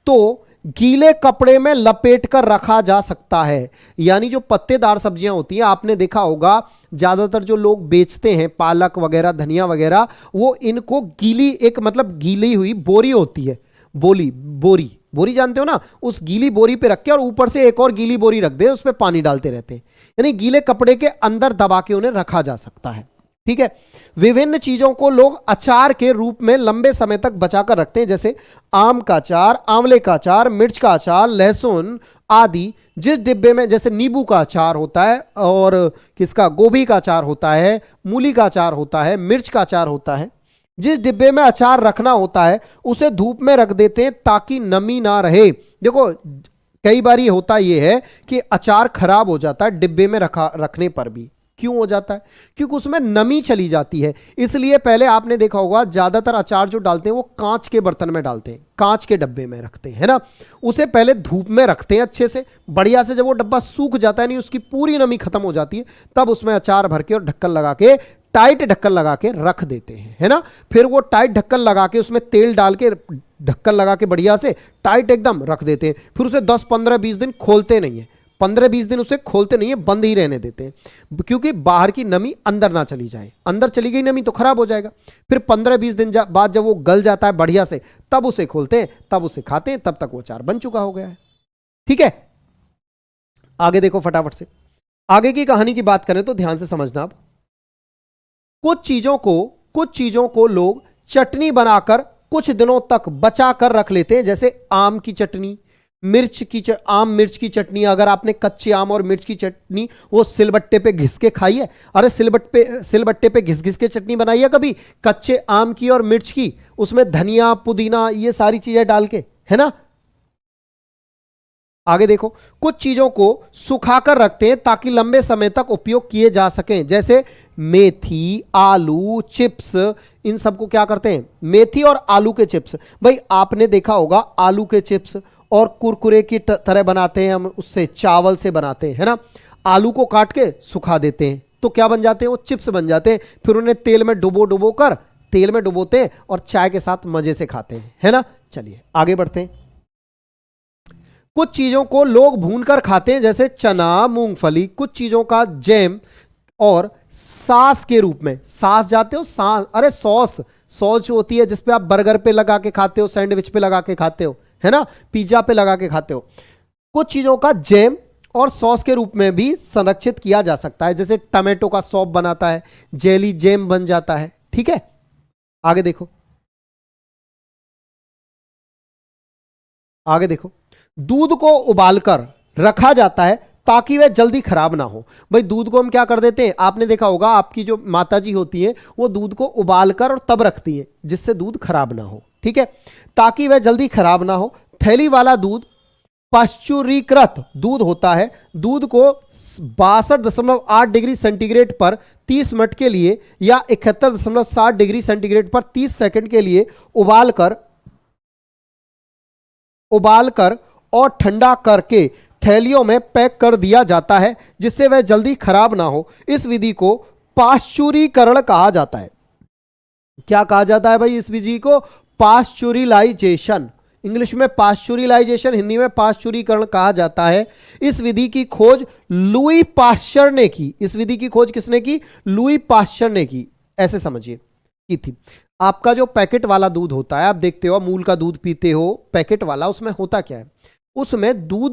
तो गीले कपड़े में लपेट कर रखा जा सकता है। यानी जो पत्तेदार सब्जियां होती हैं, आपने देखा होगा ज्यादातर जो लोग बेचते हैं पालक वगैरह धनिया वगैरह, वो इनको गीली, एक मतलब गीली हुई बोरी होती है, बोरी जानते हो ना, उस गीली बोरी पे रख के और ऊपर से एक और गीली बोरी रख दे, उस पे पानी डालते रहते हैं, यानी गीले कपड़े के अंदर दबा के उन्हें रखा जा सकता है। ठीक है। विभिन्न चीजों को लोग अचार के रूप में लंबे समय तक बचाकर रखते हैं, जैसे आम का अचार, आंवले का अचार, मिर्च का अचार, लहसुन आदि। जिस डिब्बे में, जैसे नींबू का अचार होता है, और किसका, गोभी का अचार होता है, मूली का अचार होता है, मिर्च का अचार होता है। जिस डिब्बे में अचार रखना होता है उसे धूप में रख देते हैं ताकि नमी ना रहे। देखो कई बार ये होता ये है कि अचार खराब हो जाता है डिब्बे में रखने पर भी। क्यों हो जाता है? क्योंकि उसमें नमी चली जाती है। इसलिए पहले आपने देखा होगा ज्यादातर अचार जो डालते हैं वो कांच के बर्तन में डालते हैं, कांच के डब्बे में रखते हैं, है ना। उसे पहले धूप में रखते हैं अच्छे से, बढ़िया से। जब वो डब्बा सूख जाता है, नहीं उसकी पूरी नमी खत्म हो जाती है, तब उसमें अचार भर के और ढक्कन लगा के, टाइट ढक्कन लगा के रख देते हैं, है ना। फिर वो टाइट ढक्कन लगा के उसमें तेल डाल के ढक्कन लगा के बढ़िया से टाइट एकदम रख देते हैं। फिर उसे 10, 15, 20 दिन खोलते नहीं है, 15-20 दिन उसे खोलते नहीं है, बंद ही रहने देते हैं, क्योंकि बाहर की नमी अंदर ना चली जाए। अंदर चली गई नमी तो खराब हो जाएगा। फिर 15-20 दिन बाद जब वो गल जाता है बढ़िया से, तब उसे खोलते हैं, तब उसे खाते हैं, तब तक वो अचार बन चुका हो गया है। ठीक है, आगे देखो फटाफट से। आगे की कहानी की बात करें तो ध्यान से समझना। अब कुछ चीजों को लोग चटनी बनाकर कुछ दिनों तक बचा कर रख लेते हैं, जैसे आम की चटनी, आम मिर्च की चटनी। अगर आपने कच्चे आम और मिर्च की चटनी वो सिलबट्टे पे घिस के खाई है, अरे सिलबट्टे पे घिस घिस के चटनी बनाई है कभी, कच्चे आम की और मिर्च की, उसमें धनिया पुदीना ये सारी चीजें डाल के, है ना। आगे देखो, कुछ चीजों को सुखाकर रखते हैं ताकि लंबे समय तक उपयोग किए जा सकें, जैसे मेथी, आलू, चिप्स। इन सबको क्या करते हैं? मेथी और आलू के चिप्स। भाई आपने देखा होगा आलू के चिप्स और कुरकुरे की तरह बनाते हैं हम, उससे चावल से बनाते हैं, है ना। आलू को काट के सुखा देते हैं तो क्या बन जाते हैं? वो चिप्स बन जाते हैं। फिर उन्हें तेल में डुबोते हैं और चाय के साथ मजे से खाते हैं, है ना। चलिए आगे बढ़ते हैं। कुछ चीजों को लोग भूनकर खाते हैं, जैसे चना, मूंगफली। कुछ चीजों का जैम और सॉस के रूप में, सॉस जाते हो, अरे सॉस जो होती है जिसपे आप बर्गर पे लगा के खाते हो, सैंडविच पे लगा के खाते हो, है ना, पिज्जा पे लगा के खाते हो। कुछ चीजों का जैम और सॉस के रूप में भी संरक्षित किया जा सकता है, जैसे टमाटो का सॉस बनाता है, जेली जैम बन जाता है। ठीक है, आगे देखो। दूध को उबालकर रखा जाता है ताकि वह जल्दी खराब ना हो। भाई दूध को हम क्या कर देते हैं, आपने देखा होगा आपकी जो माताजी होती है वो दूध को उबालकर और तब रखती है जिससे दूध खराब ना हो। ठीक है, ताकि वह जल्दी खराब ना हो। थैली वाला दूध पाश्चुरीकृत दूध होता है। दूध को 62.8 डिग्री सेंटीग्रेड पर 30 मिनट के लिए या 71.7 डिग्री सेंटीग्रेड पर 30 सेकंड के लिए उबालकर और ठंडा करके थैलियों में पैक कर दिया जाता है जिससे वह जल्दी खराब ना हो। इस विधि को पाश्चुरीकरण कहा जाता है। क्या कहा जाता है भाई? इस विधि को पाश्चुरिलाइजेशन, इंग्लिश में पाश्चुरिलाइजेशन, हिंदी में पाश्चुरीकरण कहा जाता है। इस विधि की खोज लुई पाश्चर ने की। इस विधि की खोज किसने की? लुई पाश्चर ने की, ऐसे समझिए, की थी। आपका जो पैकेट वाला दूध होता है, आप देखते हो अमूल का दूध पीते हो पैकेट वाला, उसमें होता क्या है? उसमें दूध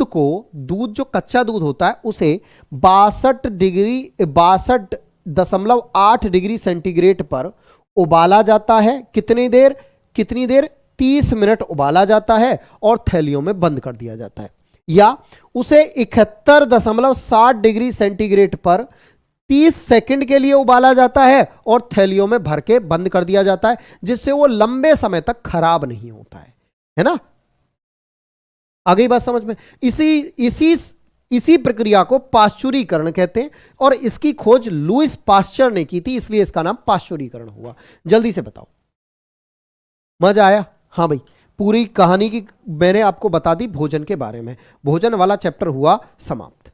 जो कच्चा दूध होता है उसे 62.8 डिग्री सेंटीग्रेड पर उबाला जाता है। कितनी देर? 30 मिनट उबाला जाता है और थैलियों में बंद कर दिया जाता है। या उसे 71.7 डिग्री सेंटीग्रेड पर 30 सेकंड के लिए उबाला जाता है और थैलियों में भर के बंद कर दिया जाता है, जिससे वो लंबे समय तक खराब नहीं होता है ना। आ गई बात समझ में? इसी प्रक्रिया को पाश्चुरीकरण कहते हैं और इसकी खोज लुईस पाश्चर ने की थी, इसलिए इसका नाम पाश्चुरीकरण हुआ। जल्दी से बताओ, मजा आया? हाँ भाई, पूरी कहानी की मैंने आपको बता दी भोजन के बारे में। भोजन वाला चैप्टर हुआ समाप्त,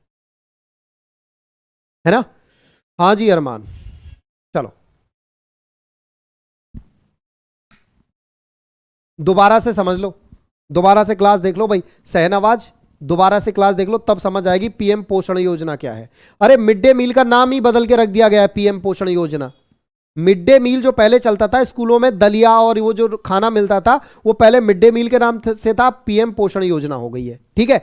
है ना। हाँ जी अरमान, चलो दोबारा से समझ लो, दोबारा से क्लास देख लो भाई। सहनवाज दोबारा से क्लास देख लो, तब समझ आएगी पीएम पोषण योजना क्या है। अरे मिड डे मील का नाम ही बदल के रख दिया गया है पीएम पोषण योजना। मिड डे मील जो पहले चलता था स्कूलों में, दलिया और वो जो खाना मिलता था, वो पहले मिड डे मील के नाम से था, पीएम पोषण योजना हो गई है। ठीक है,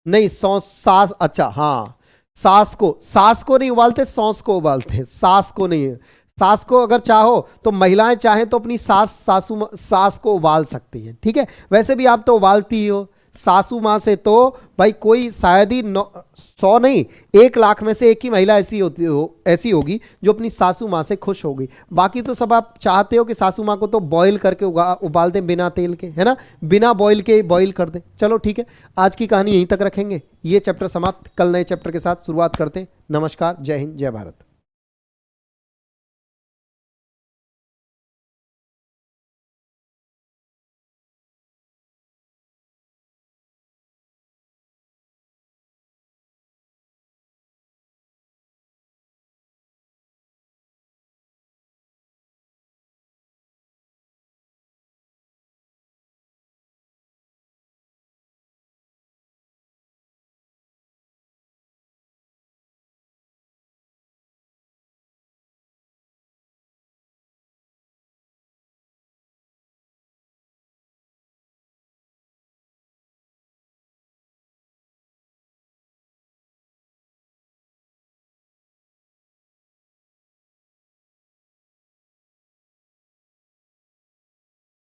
नहीं सास, अच्छा हाँ, सास को नहीं उबालते, सॉस को उबालते हैं, सास को नहीं है। सास को अगर चाहो तो महिलाएं चाहें तो अपनी सास को उबाल सकती हैं, ठीक है। वैसे भी आप तो उबालती ही हो। सासू माँ से तो भाई कोई शायद ही 100 नहीं 1 लाख में से एक ही महिला ऐसी होगी जो अपनी सासू माँ से खुश होगी। बाकी तो सब आप चाहते हो कि सासू माँ को तो बॉईल करके उबाल दें बिना तेल के, है ना, बिना बॉईल के बॉईल कर दें। चलो ठीक है, आज की कहानी यहीं तक रखेंगे। ये चैप्टर समाप्त, कल नए चैप्टर के साथ शुरुआत करते हैं। नमस्कार, जय हिंद, जय भारत।